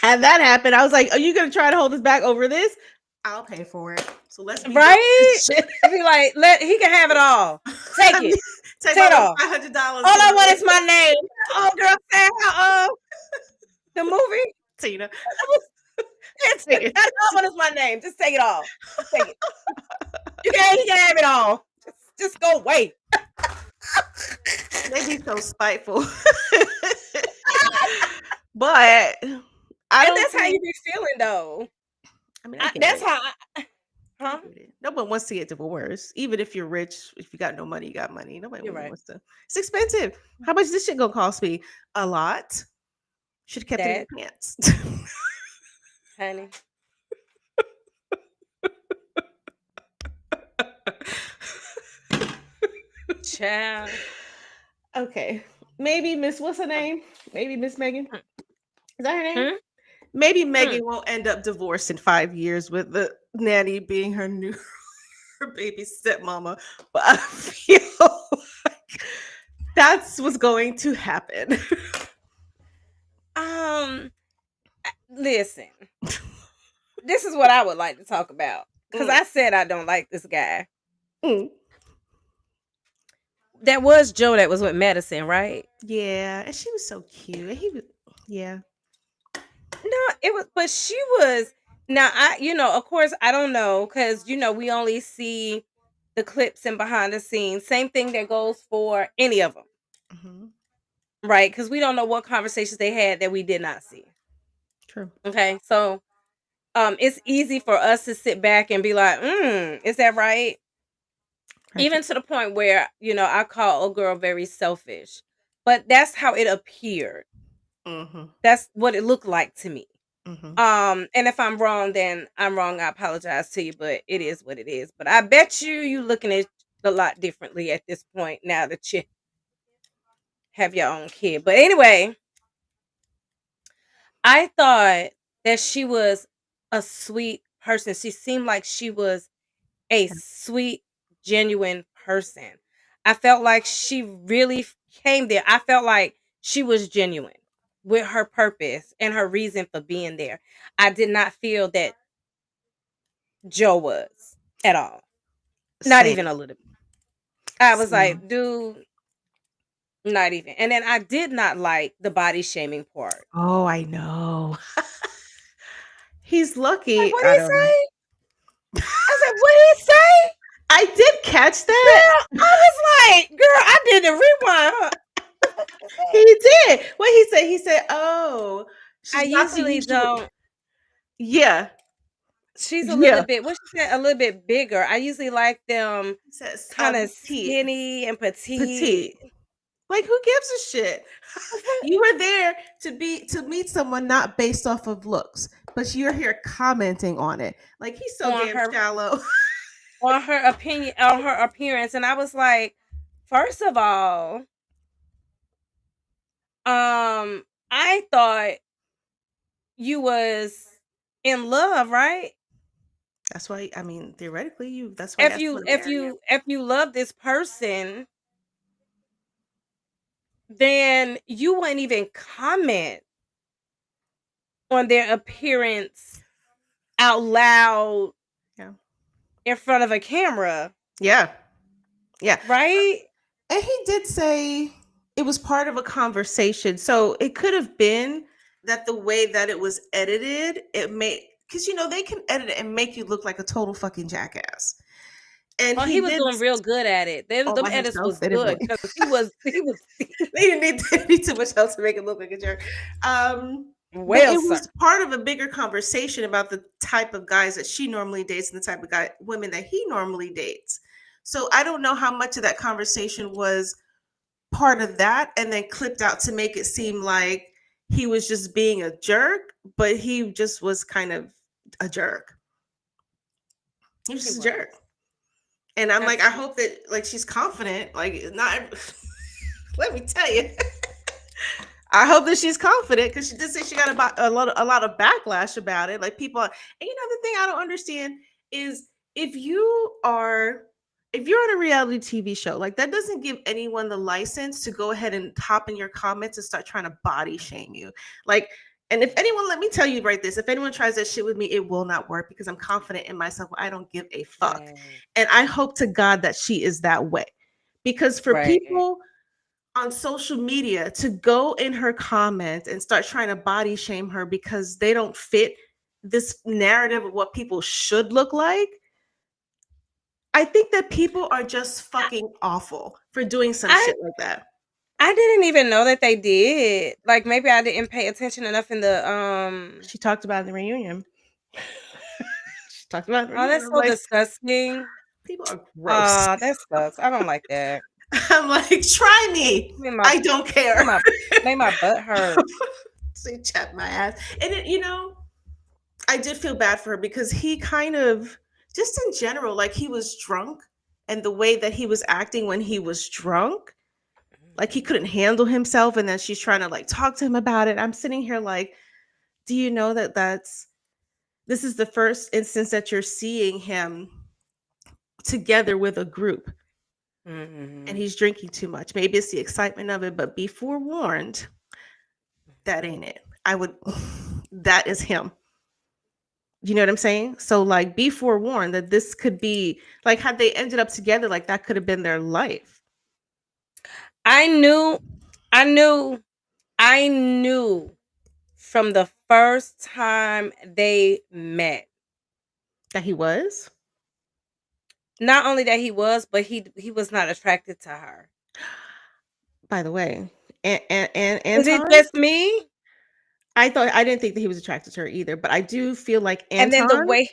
A: Had that happened, I was like, "Are you gonna try to hold us back over this? I'll pay for it. So let's be done with
C: Right?
A: this shit.
C: It'd be like, he can have it all. Take it.
A: Take
C: Take
A: my
C: it
A: little
C: all.
A: $500.
C: All I want is my name. Oh, girl, say the movie.
A: Tina.
C: That's
A: Take
C: it.
A: it.
C: All I want is my name. Just take it all. Just take it. He can have it all. Just go away.
A: They be so spiteful. But I
C: And
A: don't
C: that's how you
A: think.
C: be feeling, though.
A: I mean, I get
C: That's
A: it.
C: how.
A: I
C: Huh?
A: get it. No one wants to get divorced. Even if you're rich, if you got no money, you got money. Nobody
C: You're
A: really
C: right.
A: wants to. It's expensive. How much this shit gonna cost me? A lot. Should have kept it in
C: That,
A: your pants.
C: honey. Child.
A: Okay. Maybe Miss, what's her name? Maybe Miss Megan.
C: Hmm.
A: Is that her name?
C: Hmm?
A: Maybe
C: Hmm.
A: Megan won't end up divorced in 5 years with the nanny being her new her baby stepmama. But I feel like that's what's going to happen.
C: Um. Listen. This is what I would like to talk about because
A: Mm,
C: I said I don't like this guy.
A: mm.
C: That was Joe. That was with Medicine, right?
A: Yeah, and she was so cute. And he was, yeah.
C: No, it was, but she was. Now of course, I don't know because we only see the clips and behind the scenes. Same thing that goes for any of them,
A: Hmm.
C: right? Because we don't know what conversations they had that we did not see.
A: True.
C: Okay, so it's easy for us to sit back and be like, is that right?
A: Very true.
C: Even to the point where I call a girl very selfish, but that's how it appeared.
A: Hmm.
C: That's what it looked like to me.
A: Hmm.
C: And if I'm wrong, then I'm wrong. I apologize to you, but it is what it is. But I bet you looking at a lot differently at this point now that you have your own kid. But anyway, I thought that she was a sweet person. She seemed like she was a sweet, genuine person. I felt like she really came there. I felt like she was genuine with her purpose and her reason for being there. I did not feel that Joe was at all. Not even
A: Same.
C: a little bit. I was
A: Same.
C: like, dude, not even. And then I did not like the body shaming part.
A: Oh, I know. He's
C: Like,
A: lucky.
C: what did
A: I
C: he
A: don't know.
C: say? I said, what did he say?
A: I did catch that.
C: Girl, I was like, girl, I did the rewind. Huh?
A: He did. What he said? He said, "Oh,
C: I
A: she's not the
C: usually
A: usual."
C: don't.
A: Yeah,
C: She's a little
A: yeah.
C: bit, what she said, a little bit bigger. I usually like them
A: He says,
C: kind of
A: petite,
C: skinny and petite.
A: petite. Like, who gives a shit? You were there to meet someone not based off of looks, but you're here commenting on it. Like, he's so
C: on
A: damn
C: her
A: shallow.
C: on her opinion on her appearance, and I was like, first of all, I thought you was in love, right?
A: That's why. I mean, theoretically, you. That's why you
C: If
A: asked
C: you
A: someone to
C: if
A: marry you.
C: you if you love this person, then you wouldn't even comment on their appearance out loud
A: Yeah.
C: in front of a camera,
A: Yeah. Yeah.
C: right?
A: And he did say it was part of a conversation. So it could have been that the way that it was edited, it made, because they can edit it and make you look like a total fucking jackass. And
C: Oh, he
A: he
C: was
A: did
C: doing real good at it.
A: all
C: Them
A: by
C: edits
A: himself.
C: was
A: They didn't
C: good
A: really.
C: because he was
A: They didn't need too much help to make it look like a jerk. But
C: well,
A: it
C: sir.
A: was part of a bigger conversation about the type of guys that she normally dates and the type of women that he normally dates. So I don't know how much of that conversation was part of that and then clipped out to make it seem like he was just being a jerk, but he just was kind of a jerk. He was
C: He
A: just a
C: was.
A: jerk. And I'm like, I
C: Absolutely.
A: hope that like she's confident. Like, not let me tell you. I hope that she's confident because she did say she got a lot of backlash about it. Like people, and the thing I don't understand is if you're on a reality TV show, like that doesn't give anyone the license to go ahead and hop in your comments and start trying to body shame you. Like, and if anyone, let me tell you right this, if anyone tries that shit with me, it will not work because I'm confident in myself. I don't give a fuck.
C: Right.
A: And I hope to God that she is that way. Because for
C: Right.
A: people on social media to go in her comments and start trying to body shame her because they don't fit this narrative of what people should look like. I think that people are just fucking awful for doing some
C: I
A: shit like that.
C: I didn't even know that they did. Like maybe I didn't pay attention enough in the
A: She talked about it in the reunion. She talked about it in the
C: Oh,
A: reunion.
C: that's
A: I'm
C: so
A: like,
C: disgusting.
A: people are gross.
C: That sucks. I don't like that.
A: I'm like, try me.
C: Made my
A: I don't care.
C: made my, made my butt hurt.
A: So chat my ass. And I did feel bad for her because he kind of, just in general, like he was drunk and the way that he was acting when he was drunk, like he couldn't handle himself. And then she's trying to like talk to him about it. I'm sitting here like, do you know that this is the first instance that you're seeing him together with a group and
C: Mhm.
A: he's drinking too much? Maybe it's the excitement of it, but be forewarned, that ain't it. That is him. You know what I'm saying? So like be forewarned that this could be like had they ended up together, like that could have been their life.
C: I knew, I knew, I knew from the first time they met.
A: That he was.
C: Not only that he was, but he was not attracted to her.
A: By the way, and
C: Is it
A: Anton,
C: just me?
A: I didn't think that he was attracted to her either, but I do feel like
C: And then the
A: Anton,
C: way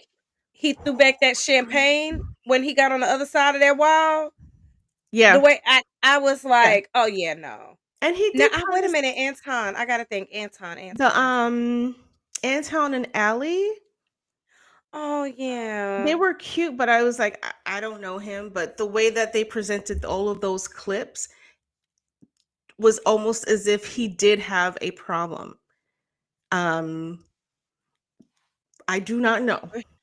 C: he threw back that champagne when he got on the other side of that wall, the
A: yeah,
C: way I was
A: yeah,
C: like, "Oh yeah, no."
A: and he
C: Now,
A: did kind
C: wait a
A: of
C: minute, Anton. I gotta think,
A: the
C: Anton.
A: Anton and Allie,
C: Oh
A: they
C: yeah.
A: were cute, but I was like, I don't know him, but the way that they presented all of those clips was almost as if he did have a problem. Um, I do not know,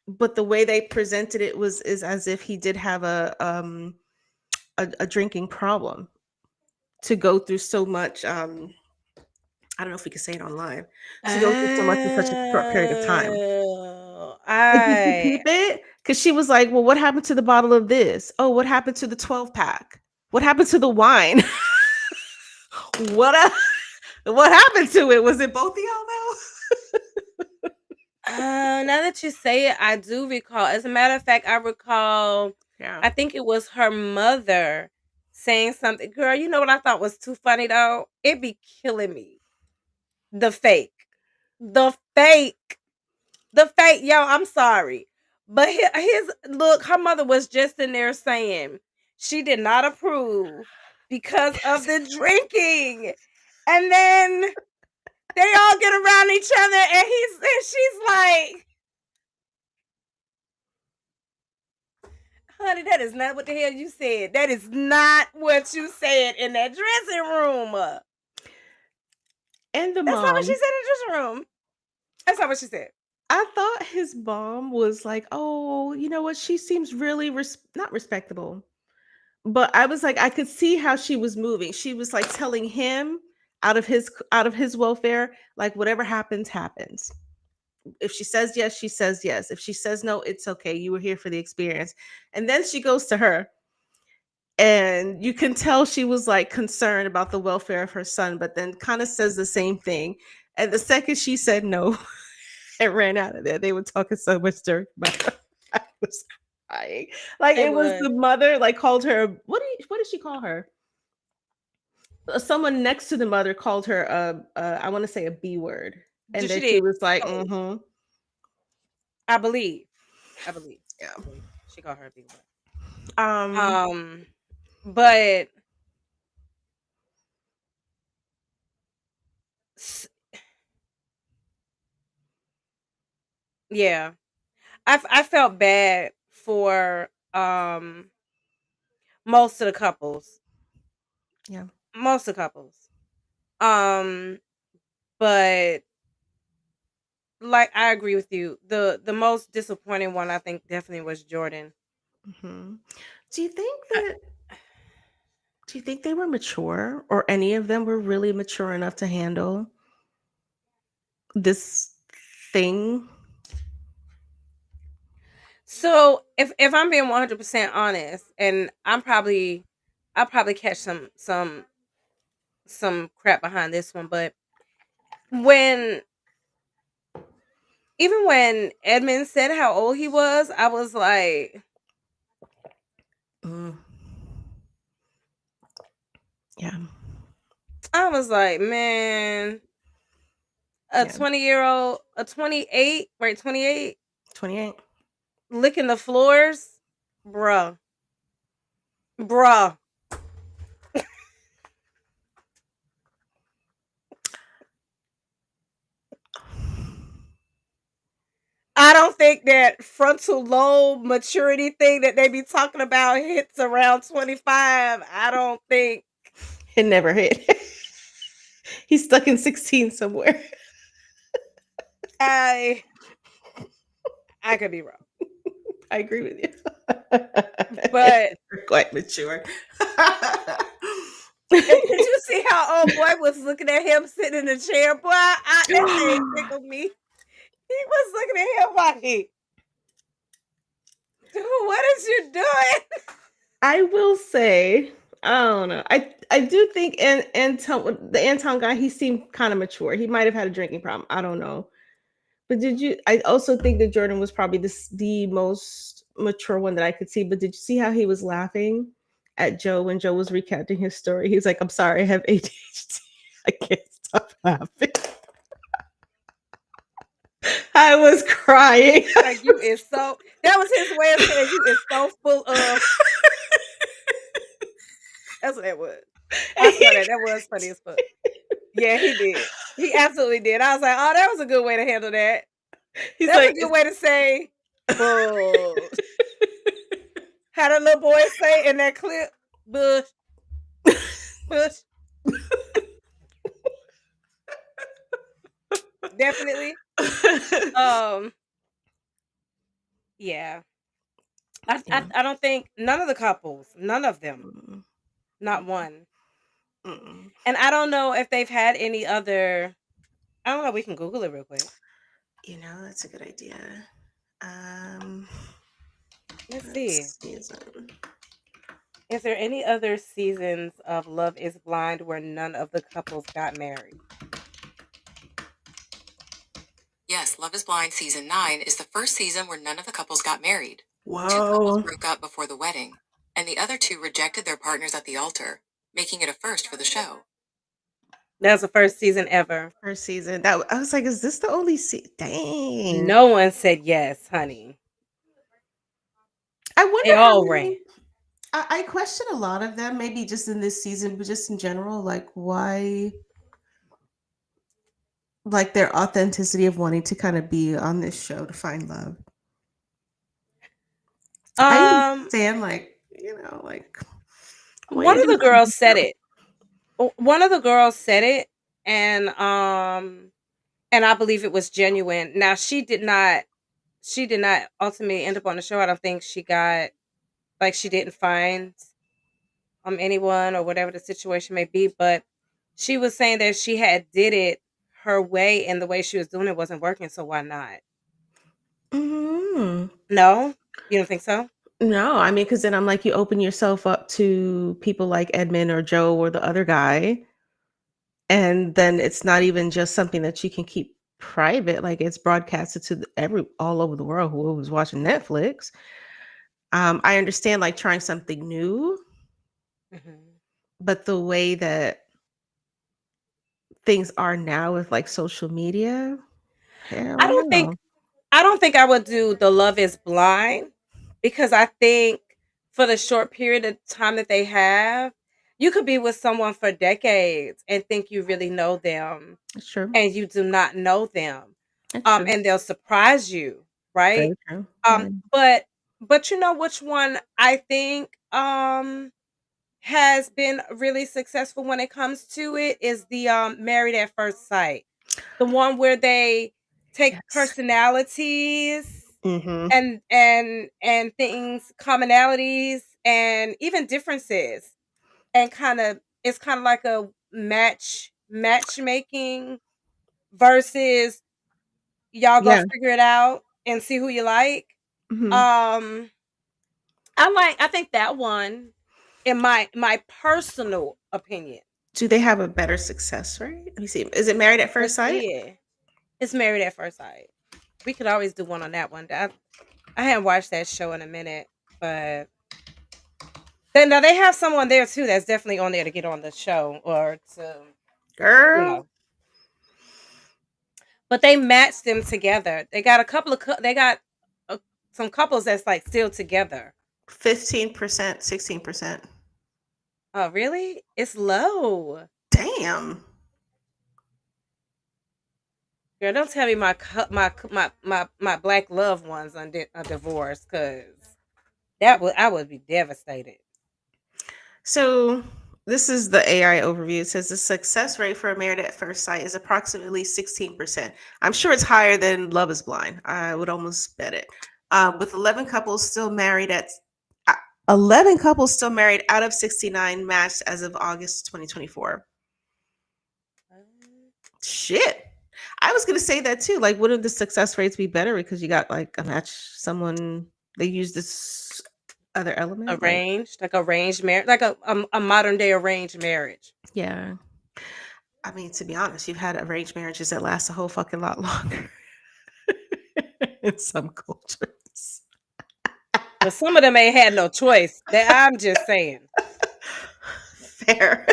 A: but the way they presented it is as if he did have a drinking problem to go through so much. I don't know if we can say it online, to go through so much in such a short period of time.
C: Oh,
A: Like, did you peep it? Because she was like, "Well, what happened to the bottle of this? Oh, what happened to the 12-pack? What happened to the wine? what what happened to it? Was it both of y'all though?"
C: Now that you say it, I do recall. As a matter of fact, I recall.
A: Yeah.
C: I think it was her mother saying something. Girl, you know what I thought was too funny though? It be killing me. The fake, the fake. The fake, yo, I'm sorry. But his look, her mother was just in there saying she did not approve because of the drinking. And then they all get around each other and she's like, honey, that is not what the hell you said. That is not what you said in that dressing room.
A: And the
C: That's not what she
A: mom,
C: said in the dressing room. That's not what she said.
A: I thought his mom was like, "Oh, you know what? She seems really not respectable." But I was like, I could see how she was moving. She was like telling him out of his welfare, like whatever happens, happens. if she says yes, she says yes. If she says no, it's okay. You were here for the experience. And then she goes to her, and you can tell she was like concerned about the welfare of her son, but then kind of says the same thing. And the second she said no and ran out of there, they were talking so much dirt about her. I was crying. Like
C: It
A: it was
C: was.
A: the mother, like called her, what did she call her? Someone next to the mother called her I want to say a B word. And
C: She
A: then she
C: did.
A: was like,
C: Oh,
A: mm-hmm.
C: I believe. I believe.
A: Yeah.
C: I believe. She called her a big word.
A: Um,
C: But s- yeah, I felt bad for most of the couples.
A: yeah.
C: Most of the couples. Um, but like I agree with you. The most disappointing one I think definitely was Jordan.
A: Hmm. Do you think
C: I,
A: that do you think they were mature, or any of them were really mature enough to handle this thing?
C: so if I'm being 100% honest, and I'll probably catch some crap behind this one, but when even when Edmund said how old he was,
A: Mm, yeah,
C: I was like, man, a
A: yeah.
C: 20-year-old, a 28, right, 28,
A: 28.
C: licking the floors, bruh, bruh. I don't think that frontal lobe maturity thing that they be talking about hits around 25. I don't think
A: It never hit. He's stuck in 16 somewhere.
C: I I could be wrong.
A: I agree with you.
C: But
A: They're quite mature.
C: and did you see how old boy was looking at him sitting in the chair? Boy, that thing tickled me. He was looking at him like, dude, what is you doing?
A: I will say, I don't know. I do think the Anton guy, he seemed kind of mature. He might have had a drinking problem. I don't know. But did you? I also think that Jordan was probably the most mature one that I could see. But did you see how he was laughing at Joe when Joe was recounting his story? He's like, "I'm sorry, I have ADHD. I can't stop laughing." I was crying.
C: Like you is so that was his way of saying you is so full of that's what that was. I saw that. That was funny as fuck. Yeah, he did. He absolutely did. I was like, oh, that was a good way to handle that.
A: He's
C: That's a
A: like,
C: good way to say bull. How the little boy say in that clip? Bush, bush. Definitely. Um, yeah.
A: yeah.
C: I don't think none of the couples, none of them,
A: Mm,
C: not one.
A: mm.
C: And I don't know if they've had any other. I don't know. We can Google it real quick.
A: You know, that's a good idea. Um,
C: Let's see.
A: let's season.
C: Is there any other seasons of Love Is Blind where none of the couples got married?
G: Yes, Love is Blind season 9 is the first season where none of the couples got married. 2 couples
A: Whoa.
G: broke up before the wedding, and the other 2 rejected their partners at the altar, making it a first for the show.
C: That's the first season ever.
A: First season. That I was like, is this the only Dang.
C: No one said yes, honey.
A: I
C: They
A: wonder how
C: all ran.
A: many. I question a lot of them, maybe just in this season, but just in general, like why, like their authenticity of wanting to kind of be on this show to find love. I
C: Um,
A: understand, like, like I want
C: one
A: you
C: of
A: to do
C: the
A: something
C: girls said
A: different.
C: it. One of the girls said it, and I believe it was genuine. Now she did not ultimately end up on the show. I don't think she got like she didn't find anyone or whatever the situation may be, but she was saying that she had did it her way and the way she was doing it wasn't working, so why not?
A: Mhm.
C: No? You don't think so?
A: No, I mean, because then I'm like, you open yourself up to people like Edmund or Joe or the other guy, and then it's not even just something that you can keep private, like, it's broadcasted to all over the world who was watching Netflix. I understand, like, trying something new,
C: Mhm.
A: but the way that things are now with, like, social media,
C: I
A: hell
C: don't think
A: no.
C: I don't think I would do the Love is Blind because I think for the short period of time that they have, you could be with someone for decades and think you really know them
A: It's true.
C: and you do not know them.
A: It's true.
C: And they'll surprise you, right?
A: Very true.
C: Um,
A: Yeah.
C: but but you know which one I think has been really successful when it comes to it is the Married at First Sight. The one where they take
A: Yes.
C: personalities
A: Mhm.
C: and things, commonalities, and even differences, and it's kind of like a matchmaking versus y'all go
A: Yeah.
C: figure it out and see who you like.
A: Mhm.
C: Um, I think that one, in my personal opinion.
A: Do they have a better success rate? Let me see. Is it Married at First
C: Let's
A: Sight?
C: see it. It's Married at First Sight. We could always do one on that one. I haven't watched that show in a minute, but then now they have someone there too that's definitely on there to get on the show or to, you
A: Girl,
C: know. But they matched them together. They got a couple of they got uh, some couples that's like still together.
A: 15%, 16%.
C: Oh, really? It's low.
A: Damn.
C: Girl, don't tell me my black loved ones are divorced, cause I would be devastated.
A: So this is the AI overview. It says the success rate for a Married at First Sight is approximately 16%. I'm sure it's higher than Love is Blind. I would almost bet it. With uh, 11 couples still married out of 69 matched as of August 2024. Shit. I was gonna say that too. Like, wouldn't the success rates be better because you got like a match someone they use this other element? Like,
C: Arranged marriage, like a modern day arranged marriage.
A: yeah. I mean, to be honest, you've had arranged marriages that last a whole fucking lot longer in some cultures.
C: But some of them ain't had no choice. That I'm just saying.
A: Fair.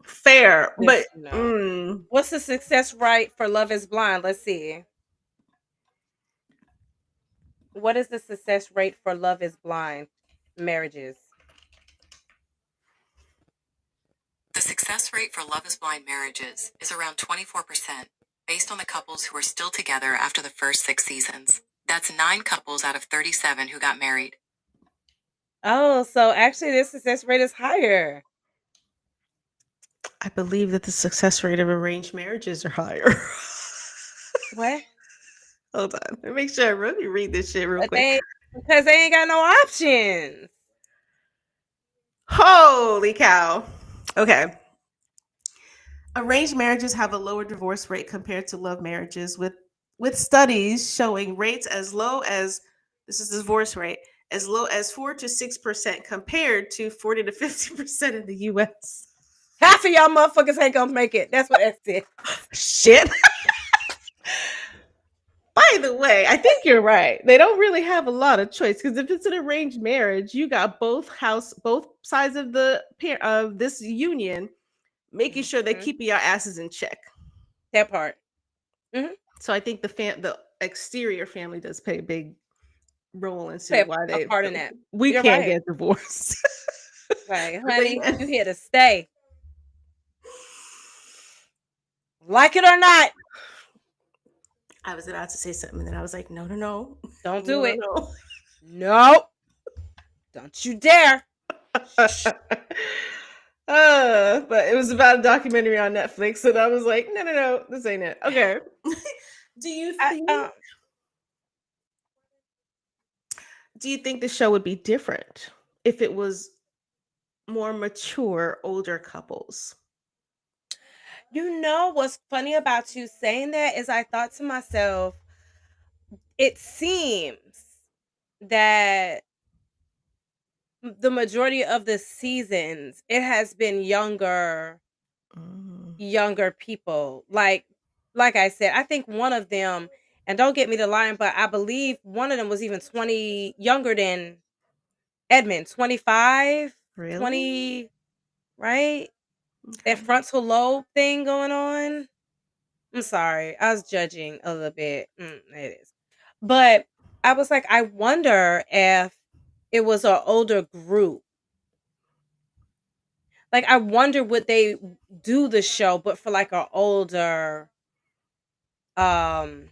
A: Fair. But
C: Just what's the success rate for Love Is Blind? Let's see. What is the success rate for Love Is Blind marriages?
G: The success rate for Love is Blind marriages is around 24%, based on the couples who are still together after the first 6 seasons. That's 9 couples out of 37 who got married.
C: Oh, so actually, this success rate is higher.
A: I believe that the success rate of arranged marriages are higher.
C: What?
A: Hold on. Let me make sure I really read this shit real
C: But
A: quick.
C: because they ain't got no options.
A: Holy cow. Okay. Arranged marriages have a lower divorce rate compared to love marriages, with studies showing rates as low as this is the divorce rate as low as 4 to 6% compared to 40 to 50% in the US.
C: Half of y'all motherfuckers ain't gonna make it. That's what that said.
A: Shit. By the way, I think you're right. They don't really have a lot of choice because if it's an arranged marriage, you got both sides of the pair of this union making sure they
C: Mhm.
A: keep your asses in check.
C: That part. Mhm.
A: So I think the exterior family does play a big role into
C: Play
A: why
C: a
A: they
C: part in that.
A: we
C: You're
A: can't
C: right.
A: get divorced.
C: Right,
A: But they
C: honey, you here to stay. Like it or not,
A: I was about to say something and then I was like, no, no, no.
C: don't do
A: No,
C: it.
A: no,
C: Nope. Don't you dare.
A: no. But it was about a documentary on Netflix, and I was like, no, no, no, this ain't it. Okay. do you
C: I,
A: think do you think the show would be different if it was more mature older couples?
C: You know what's funny about you saying that is I thought to myself, it seems that the majority of the seasons it has been
A: Mm,
C: younger people. Like I said, I think one of them, and don't get me to lying, but I believe one of them was even 20 younger than Edmund, 25,
A: really?
C: 20, right? That
A: Okay.
C: frontal lobe thing going on. I'm sorry. I was judging a little bit. It is. But I was like, I wonder if it was an older group. Like, I wonder would they do the show, but for like an older, um,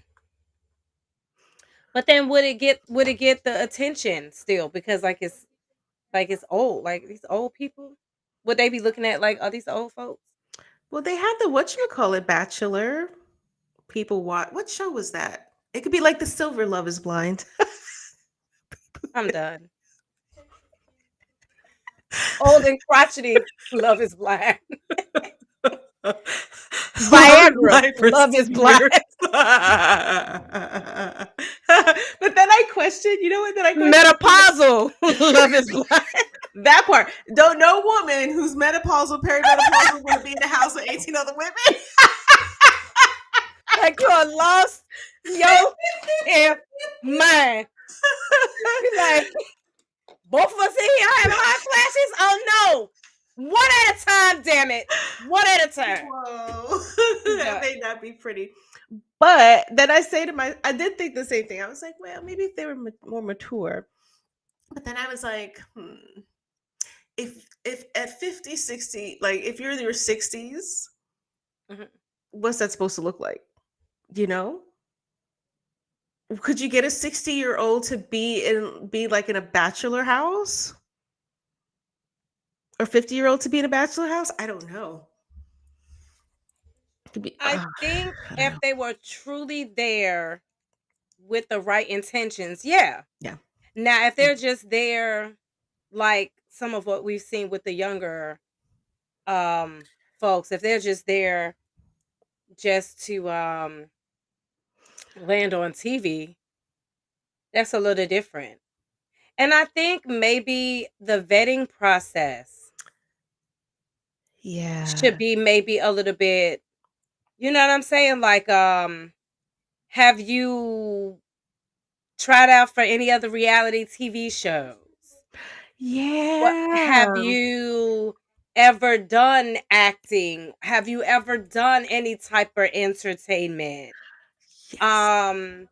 C: but then would it get the attention still? Because like it's old, like these old people. Would they be looking at like all these old folks?
A: Well, they had the whatchamacallit Bachelor. People watch. What show was that? It could be like the Silver Love is Blind.
C: I'm done. Old and crotchety, love is blind.
A: Love is
C: Viagra,
A: Blind for
C: love is blind.
A: seniors. But then I question, you know what? Then I question
C: Menopausal, love is blind.
A: that part. Don't no woman who's menopausal, perimenopausal, want to be in the house with 18 other women.
C: Like you're lost your damn mind. Be like, both of us in here have hot flashes? Oh no. One at a time, damn it. One at a time.
A: Whoa, that
C: Yeah.
A: may not be pretty. But then I did think the same thing. I was like, well, maybe if they were more mature. But then I was like, if at 50, 60, like if you're in your 60s,
C: Mhm.
A: what's that supposed to look like? You know? Could you get a 60-year-old to be like in a bachelor house? Or 50-year-old to be in a bachelor house? I don't know. Could be
C: I think
A: I don't
C: if
A: know.
C: they were truly there with the right intentions, yeah.
A: Yeah.
C: Now, if they're just there, like some of what we've seen with the younger um folks, if they're just there just to land on TV, that's a little different. And I think maybe the vetting process should
A: Yeah.
C: be maybe a little bit, you know what I'm saying? Like, have you tried out for any other reality TV shows? What have
A: Yeah.
C: you ever done acting? Have you ever done any type of entertainment?
A: Yes.
C: Um,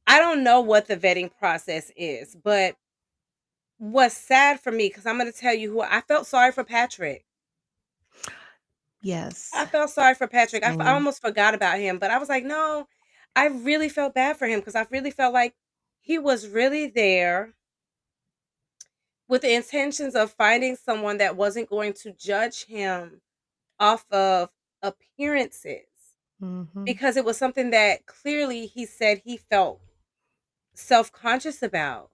C: I don't know what the vetting process is, but what's sad for me, because I'm gonna tell you who I felt sorry for Patrick.
A: Yes.
C: I felt sorry for Patrick. I
A: Same.
C: almost forgot about him, but I was like, no, I really felt bad for him because I really felt like he was really there with the intentions of finding someone that wasn't going to judge him off of appearances
A: Mhm.
C: because it was something that clearly he said he felt self-conscious about.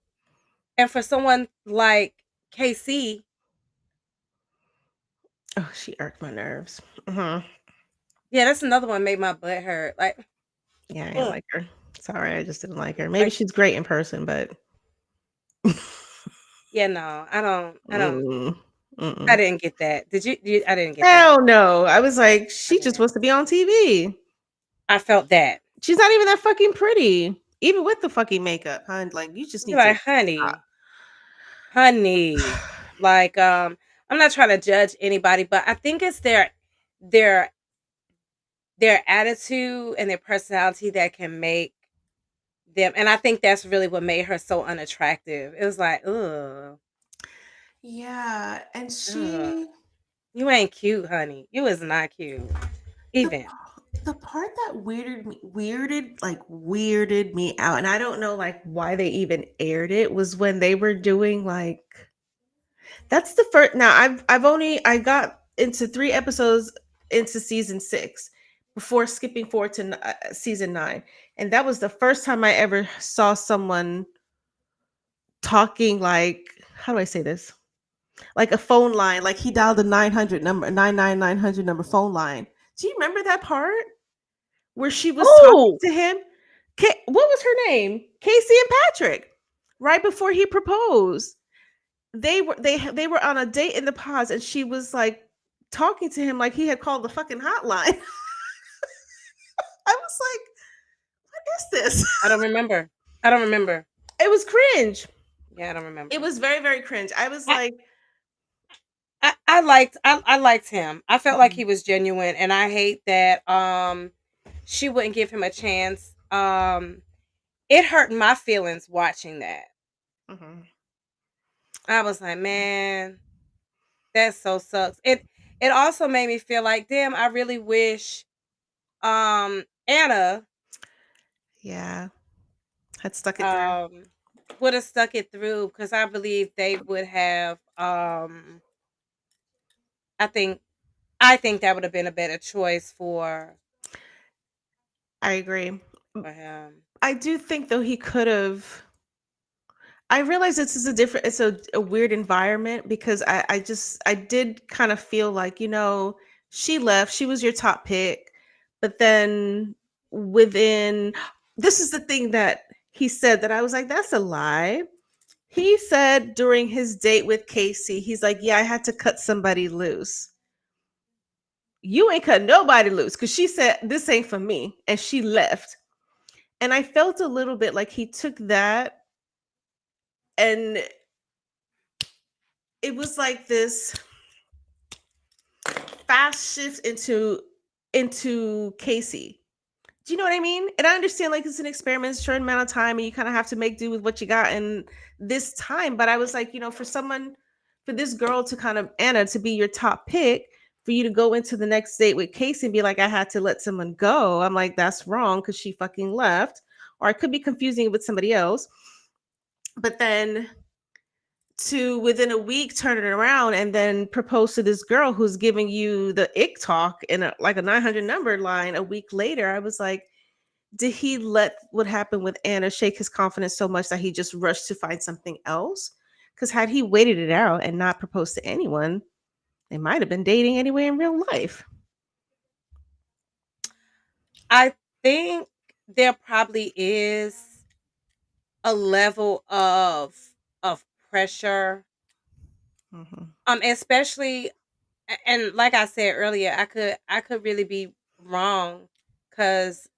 C: And for someone like KC,
A: Oh, she irked my nerves. Mhm.
C: yeah, that's another one made my butt hurt.
A: Yeah, I didn't
C: Ugh,
A: like her. Sorry, I just didn't like her. Maybe
C: like
A: she's great in person, but
C: yeah, no,
A: mm,
C: I
A: mm-mm.
C: didn't get that. I didn't get that.
A: Hell no. I was like,
C: I
A: she just
C: didn't.
A: wants to be on TV.
C: I felt that.
A: She's not even that fucking pretty, even with the fucking makeup, huh? Like, you just
C: You're
A: need to
C: like,
A: stop.
C: honey, like, I'm not trying to judge anybody, but I think it's their their attitude and their personality that can make them, and I think that's really what made her so unattractive. It was like, ugh,
A: Yeah, and
C: ugh,
A: she
C: you ain't cute, honey. You is not cute,
A: the
C: even.
A: the part that weirded me out, and I don't know like why they even aired it, was when they were doing like that's the first. Now I got into 3 episodes into season 6 before skipping forward to season 9, and that was the first time I ever saw someone talking like, how do I say this? Like a phone line, like he dialed the 900 number, 99900 number phone line Do you remember that part where she was talking
C: Oh,
A: to him? What was her name? Casey and Patrick. Right before he proposed, they were on a date in the pods, and she was like talking to him like he had called the fucking hotline. I was like, what is this?
C: I don't remember. I don't remember.
A: It was cringe.
C: Yeah, I don't remember.
A: It was very, very cringe. I was
C: I,
A: like,
C: I liked him. I felt like he was genuine, and I hate that she wouldn't give him a chance. It hurt my feelings watching that.
A: mhm.
C: I was like, man, that so sucks. It also made me feel like, damn, I really wish Anna
A: Yeah, had stuck it through.
C: would have stuck it through, because I believe they would have I think I think that would have been a better choice
A: I agree.
C: for him.
A: I do think though he could have. I realize this is it's a weird environment because I did kind of feel like, she left, she was your top pick, but then within this is the thing that he said that I was like, that's a lie. He said during his date with Casey, he's like, yeah, I had to cut somebody loose. You ain't cut nobody loose because she said this ain't for me and she left. And I felt a little bit like he took that and it was like this fast shift into Casey. Do you know what I mean? And I understand like it's an experiment, it's a short amount of time, and you kind of have to make do with what you got in this time. But I was like, for this girl to kind of Anna to be your top pick, for you to go into the next date with Casey and be like, I had to let someone go. I'm like, that's wrong because she fucking left. Or I could be confusing it with somebody else. But then to within a week turn it around and then propose to this girl who's giving you the ick talk in like a 900 number line a week later, I was like, did he let what happened with Anna shake his confidence so much that he just rushed to find something else? Because had he waited it out and not proposed to anyone, they might have been dating anyway in real life.
C: I think there probably is a level of pressure, especially, and like I said earlier, I could really be wrong, because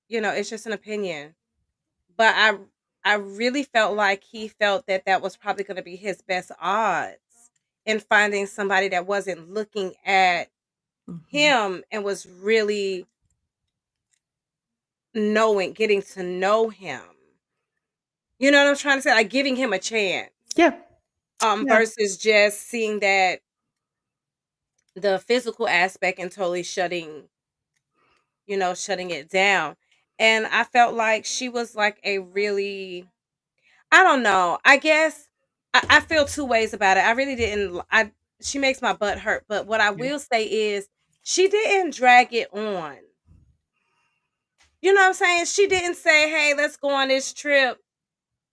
C: it's just an opinion, but I really felt like he felt that that was probably going to be his best odds in finding somebody that wasn't looking at him and was really getting to know him. You know what I'm trying to say? Like giving him a chance.
A: Yeah.
C: Versus just seeing that the physical aspect and totally shutting it down. And I felt like she was like a really, I don't know. I guess I feel two ways about it. I really didn't. She makes my butt hurt. But what I will say is, she didn't drag it on. You know what I'm saying? She didn't say, "Hey, let's go on this trip,"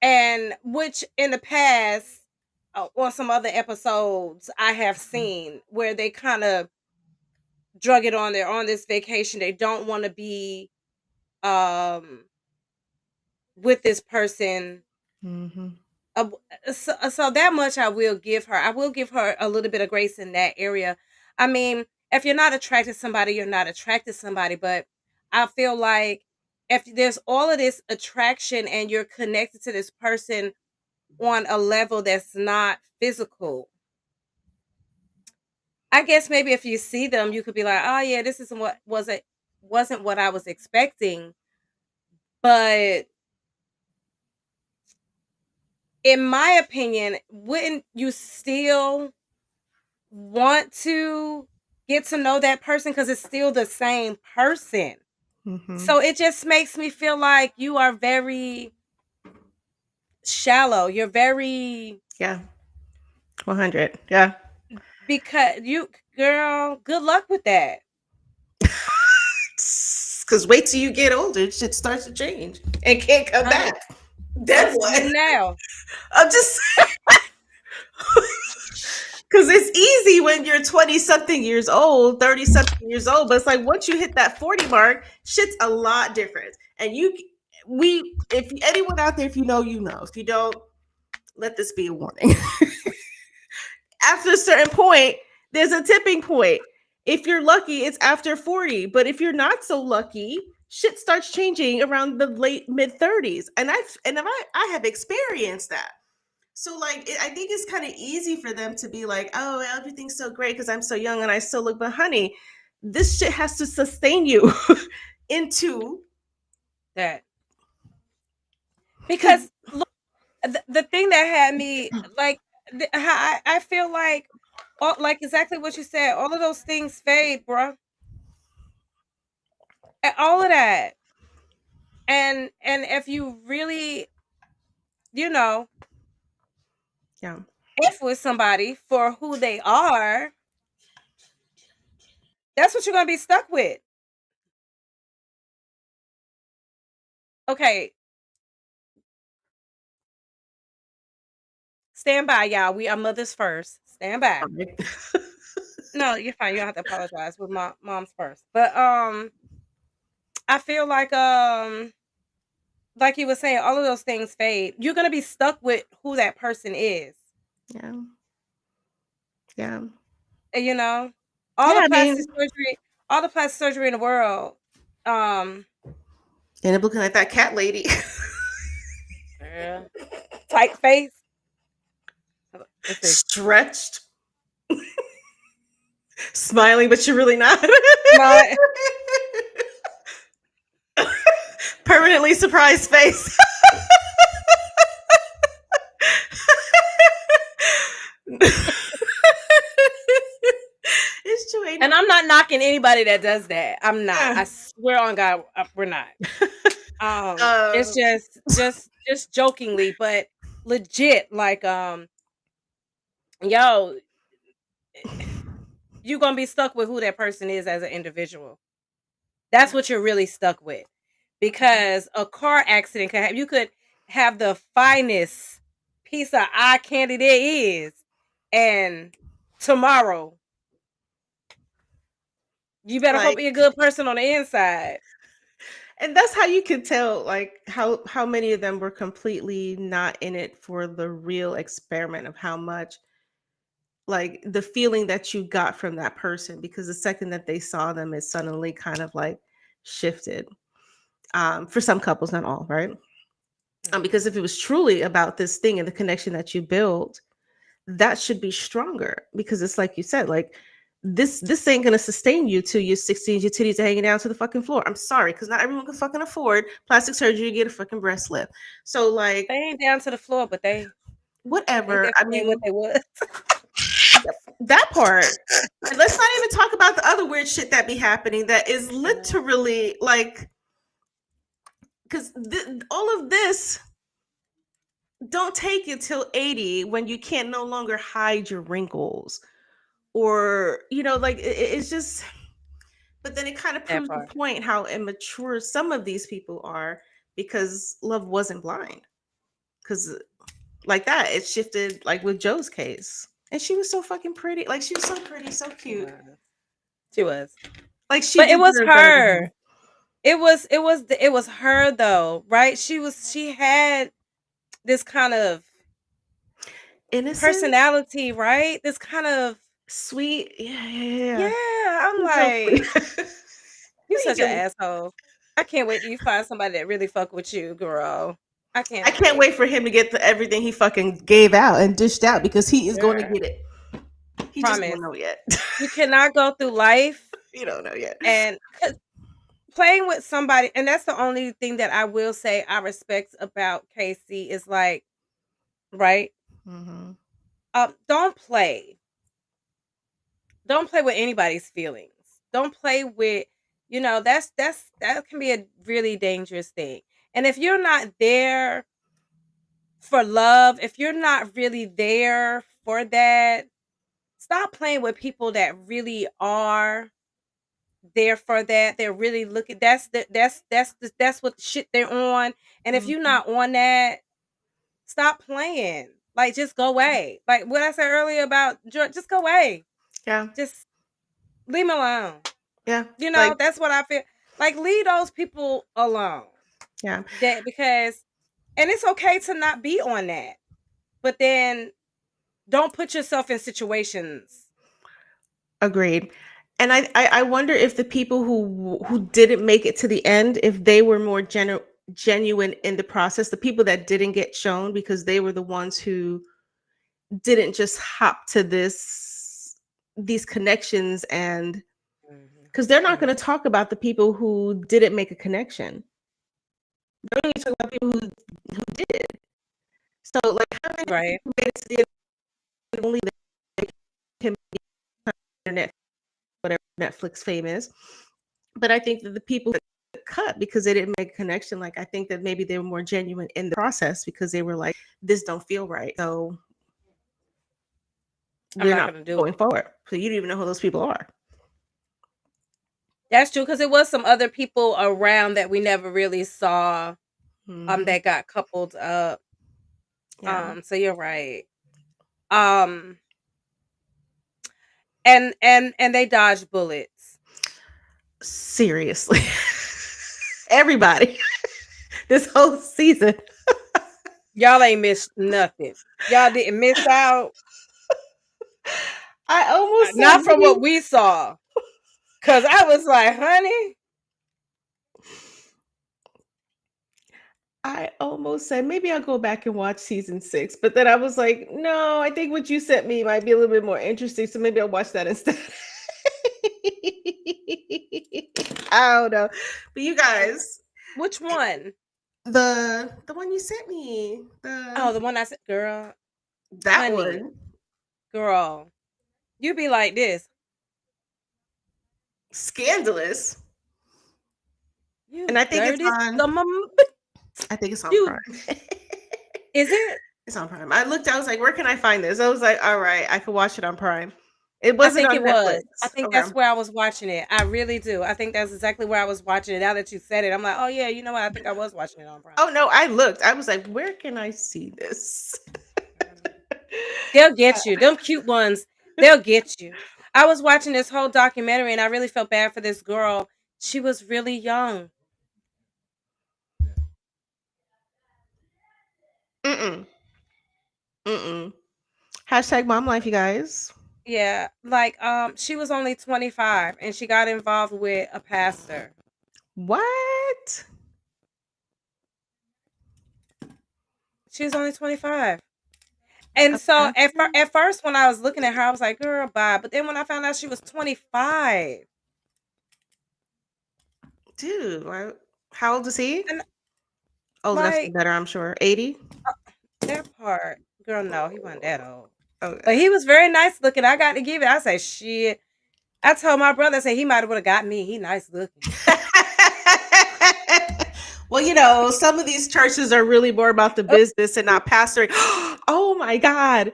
C: and which in the past, on some other episodes, I have seen where they kind of drug it on. They're on this vacation. They don't want to be with this person. So that much I will give her. I will give her a little bit of grace in that area. I mean, if you're not attracted to somebody, you're not attracted to somebody. But I feel like if there's all of this attraction and you're connected to this person on a level that's not physical, I guess maybe if you see them, you could be like, oh yeah, this isn't what wasn't what I was expecting. But in my opinion, wouldn't you still want to get to know that person, because it's still the same person? So it just makes me feel like you are very shallow. You're very
A: 100. Yeah.
C: Because girl, good luck with that.
A: Because wait till you get older, shit starts to change and can't come back. Then what?
C: Now
A: I'm just because Because it's easy when you're 20 something years old, 30 something years old, but it's like once you hit that 40 mark, shit's a lot different. And if anyone out there, if you know, you know. If you don't, let this be a warning. After a certain point, there's a tipping point. If you're lucky, it's after 40. But if you're not so lucky, shit starts changing around the late mid 30s. And I have experienced that. So like I think it's kind of easy for them to be like, oh, everything's so great because I'm so young and I still look. But honey, this shit has to sustain you into
C: that. Because look, the thing that had me like, I feel like, like exactly what you said. All of those things fade, bro. All of that. And if you really, you know,
A: yeah.
C: if with somebody for who they are, that's what you're gonna be stuck with. Okay. Stand by, y'all. We are mothers first. Stand by. No, you're fine. You don't have to apologize. We're moms first. But I feel like you were saying, all of those things fade. You're gonna be stuck with who that person is.
A: Yeah. Yeah.
C: You know, all
A: Yeah,
C: the
A: I
C: plastic
A: mean,
C: surgery in the world.
A: end up looking like that cat lady.
C: Yeah. Tight face. Let's see.
A: Stretched. Smiling, but you're really not.
C: Not.
A: Permanently surprised face. It's true.
C: And I'm not knocking anybody that does that. I'm not. I swear on God, we're not. It's just jokingly, but legit. Like, yo, you're gonna be stuck with who that person is as an individual. That's what you're really stuck with, because a car accident can have, you could have the finest piece of eye candy there is, and tomorrow you better hope you're a good person on the inside.
A: And that's how you can tell, like how many of them were completely not in it for the real experiment of how much, like the feeling that you got from that person, because the second that they saw them, it suddenly kind of like shifted. For some couples, not all, right? Because if it was truly about this thing and the connection that you built, that should be stronger, because it's like you said, like this ain't gonna sustain you till you're 16, your titties are hanging down to the fucking floor. I'm sorry, because not everyone can fucking afford plastic surgery to get a fucking breast lift. So like,
C: They ain't down to the floor, but they
A: whatever. I
C: definitely ain't what
A: mean,
C: they was.
A: that part. And let's not even talk about the other weird shit that be happening that is literally like, because all of this don't take you till 80 when you can't no longer hide your wrinkles, or like it's just. But then it kind of
C: That
A: proves the
C: part.
A: point how immature some of these people are, because love wasn't blind. Because like that, it shifted, like with Joe's case. And she was so fucking pretty. Like she was so pretty, so cute.
C: She was.
A: Like she
C: But it was
A: deserved better than him.
C: her. It was her though, right? She had this kind of
A: Innocent,
C: personality, right? This kind of
A: sweet. Yeah.
C: I'm like, you such an
A: Even-
C: asshole. I can't wait till you find somebody that really fuck with you, girl. I can't
A: I can't wait for him to get everything he fucking gave out and dished out, because he is going to get it. He just
C: Promise.
A: don't know yet.
C: You cannot go through life
A: You don't know yet.
C: and playing with somebody, and that's the only thing that I will say I respect about Casey is like, right?
A: Mm-hmm.
C: Don't play with anybody's feelings. Don't play with, that can be a really dangerous thing. And if you're not there for love, if you're not really there for that, stop playing with people that really are there for that. They're really looking, that's what shit they're on. And if you're not on that, stop playing. Like, just go away. Like what I said earlier about just go away.
A: Yeah.
C: Just leave me alone.
A: Yeah.
C: You know,
A: Like,
C: that's what I feel. Like, leave those people alone.
A: yeah.
C: That because, and it's okay to not be on that, but then don't put yourself in situations.
A: Agreed. And I wonder if the people who didn't make it to the end, if they were more genuine in the process, the people that didn't get shown because they were the ones who didn't just hop to these connections, and because they're not going to talk about the people who didn't make a connection. They're only talking about people who did. So like how many
C: Right.
A: people made it to the end and only they can be on the internet, whatever Netflix fame is. But I think that the people that cut because they didn't make a connection, like I think that maybe they were more genuine in the process because they were like, this don't feel right. So
C: I'm
A: we're
C: not
A: not
C: gonna do
A: going
C: it.
A: forward. So you don't even know who those people are.
C: That's true, because it was some other people around that we never really saw
A: Mhm.
C: that got coupled up.
A: Yeah.
C: So you're right. Um and they dodged bullets.
A: Seriously. Everybody. This whole season.
C: Y'all ain't missed nothing. Y'all didn't miss out.
A: I almost said
C: Not from what we saw. Cause I was like, honey.
A: I almost said maybe I'll go back and watch season 6, but then I was like, no, I think what you sent me might be a little bit more interesting, so maybe I'll watch that instead. I don't know, but you guys,
C: Which one?
A: the one you sent me,
C: Oh, the one I said, girl,
A: that
C: honey,
A: one,
C: girl. You be like this.
A: scandalous, and
C: You
A: I think it's
C: dirty
A: on.
C: scum.
A: I think it's on
C: You
A: Prime.
C: is it?
A: It's on Prime. I looked. I was like, where can I find this? I was like, all right, I could watch it on Prime. It
C: I
A: wasn't
C: think
A: on
C: it was.
A: Netflix.
C: I think
A: Okay.
C: that's where I was watching it. I really do. I think that's exactly where I was watching it. Now that you said it, I'm like, oh yeah, you know what? I think I was watching it on Prime.
A: Oh no, I looked. I was like, where can I see this?
C: They'll get you. Them cute ones, they'll get you. I was watching this whole documentary and I really felt bad for this girl. She was really young.
A: Mm-mm. Mm-mm. Hashtag mom life, you guys.
C: Yeah, like she was only 25 and she got involved with a pastor.
A: What?
C: She was only 25. And
A: A
C: so
A: pastor?
C: at first when I was looking at her, I was like, girl, bye. But then when I found out she was 25,
A: Dude, how old is he?
C: and
A: Old enough to be
C: like
A: better, I'm sure. 80?
C: that part, girl, no, he wasn't that old. But
A: Okay.
C: he was very nice looking. I got to give it. I say, shit. I told my brother, I said he might have would have got me. He nice looking.
A: Well, some of these churches are really more about the business and not pastoring. Oh my God.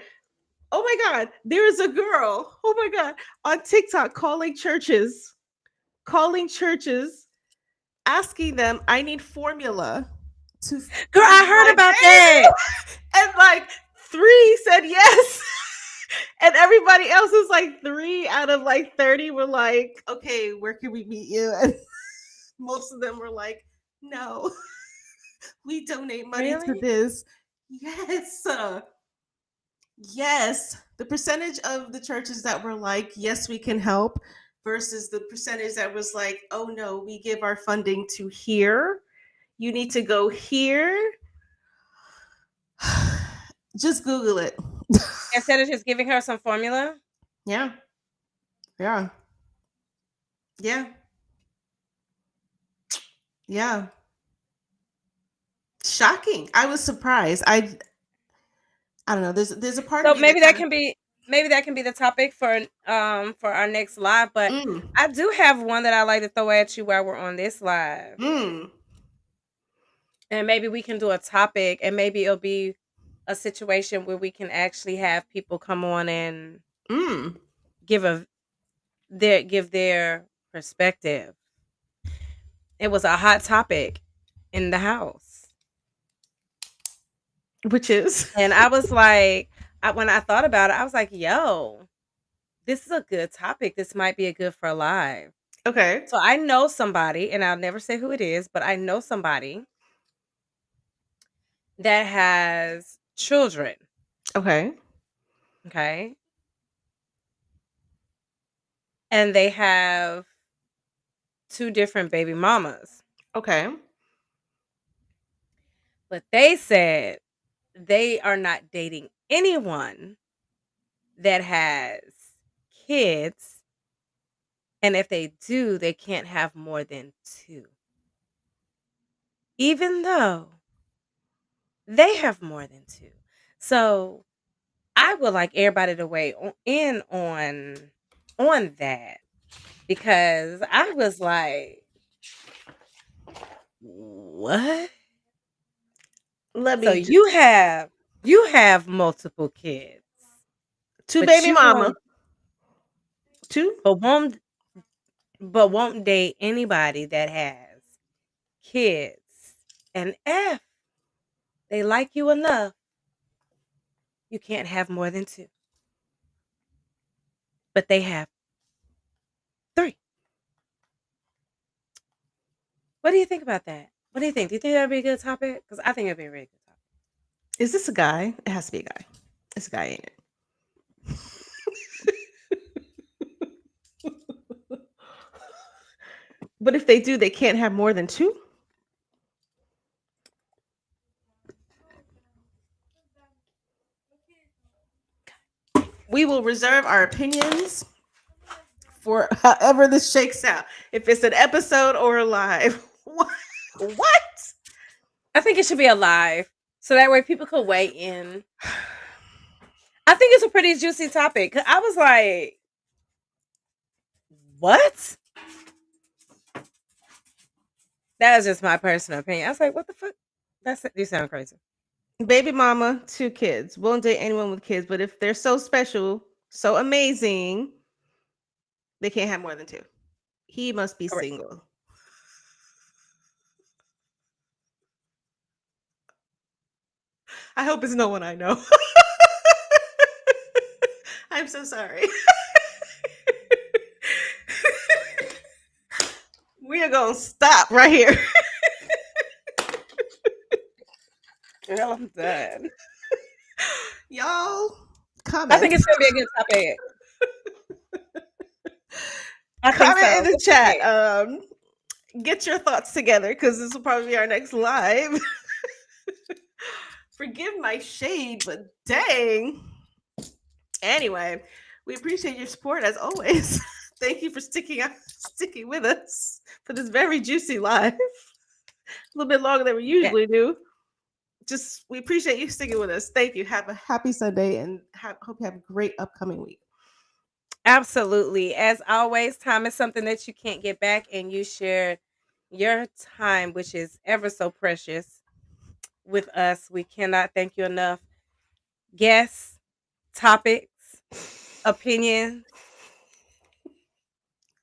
A: Oh my God. There is a girl, oh my God, on TikTok calling churches, asking them, I need formula to
C: Girl,
A: feed
C: I heard
A: my
C: about
A: baby.
C: that.
A: And like 3 said yes. And everybody else was like 3 out of like 30 were like, okay, where can we meet you? And most of them were like, no, we donate money to
C: Really?
A: this. Yes. Yes. The percentage of the churches that were like, yes, we can help versus the percentage that was like, oh no, we give our funding to here. You need to go here. Just Google it.
C: Instead of just giving her some formula?
A: Yeah. Yeah. Yeah. Yeah. Shocking. I was surprised. I don't know. There's a part of
C: So
A: me that kind of
C: maybe that can be the topic for our next live. But
A: mm,
C: I do have one that I like to throw at you while we're on this live.
A: mm,
C: And maybe we can do a topic and maybe it'll be a situation where we can actually have people come on and
A: mm.
C: give their perspective. It was a hot topic in the house.
A: Which is
C: And I was like, when I thought about it, I was like, yo, this is a good topic. This might be a good for live.
A: okay.
C: So I know somebody, and I'll never say who it is, but I know somebody that has children.
A: Okay.
C: Okay. And they have 2 different baby mamas.
A: Okay.
C: But they said they are not dating anyone that has kids. And if they do, they can't have more than 2. Even though they have more than 2. So I would like everybody to weigh in on that, because I was like, what?
A: Let
C: So
A: me just
C: you have multiple kids,
A: two
C: but
A: baby
C: you
A: mama.
C: won't
A: Two?
C: but won't date anybody that has kids. And if they like you enough, you can't have more than 2. But they have 3. What do you think about that? What do you think? Do you think that'd be a good topic? Because I think it'd be a really good topic.
A: Is this a guy? It has to be a guy. It's a guy, ain't it? But if they do, they can't have more than 2? We will reserve our opinions for however this shakes out. If it's an episode or a live. What?
C: I think it should be alive, so that way people could weigh in. I think it's a pretty juicy topic. 'Cause I was like, what? That is just my personal opinion. I was like, what the fuck? You sound crazy.
A: Baby mama, 2 kids. Won't date anyone with kids, but if they're so special, so amazing, they can't have more than 2. He must be
C: Correct.
A: single. I hope it's no one I know. I'm so sorry. We are going to stop right here.
C: Girl, I'm done.
A: Y'all, comment.
C: I think it's gonna be a good topic. I think
A: Comment
C: so.
A: in the
C: What's
A: chat.
C: your
A: Get your thoughts together because this will probably be our next live. Forgive my shade, but dang. Anyway, we appreciate your support as always. Thank you for sticking with us for this very juicy live. A little bit longer than we usually do. Just we appreciate you sticking with us. Thank you. Have a happy Sunday and hope you have a great upcoming week.
C: Absolutely. As always, time is something that you can't get back, and you share your time, which is ever so precious, with us. We cannot thank you enough. Guests, topics, opinions.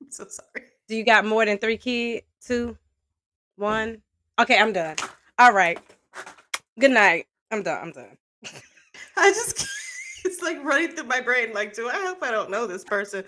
A: I'm so sorry.
C: Do you got more than 3 kids? 2? 1? Okay, I'm done. All right. Good night. I'm done.
A: I just it's like running through my brain. Like, do I hope I don't know this person?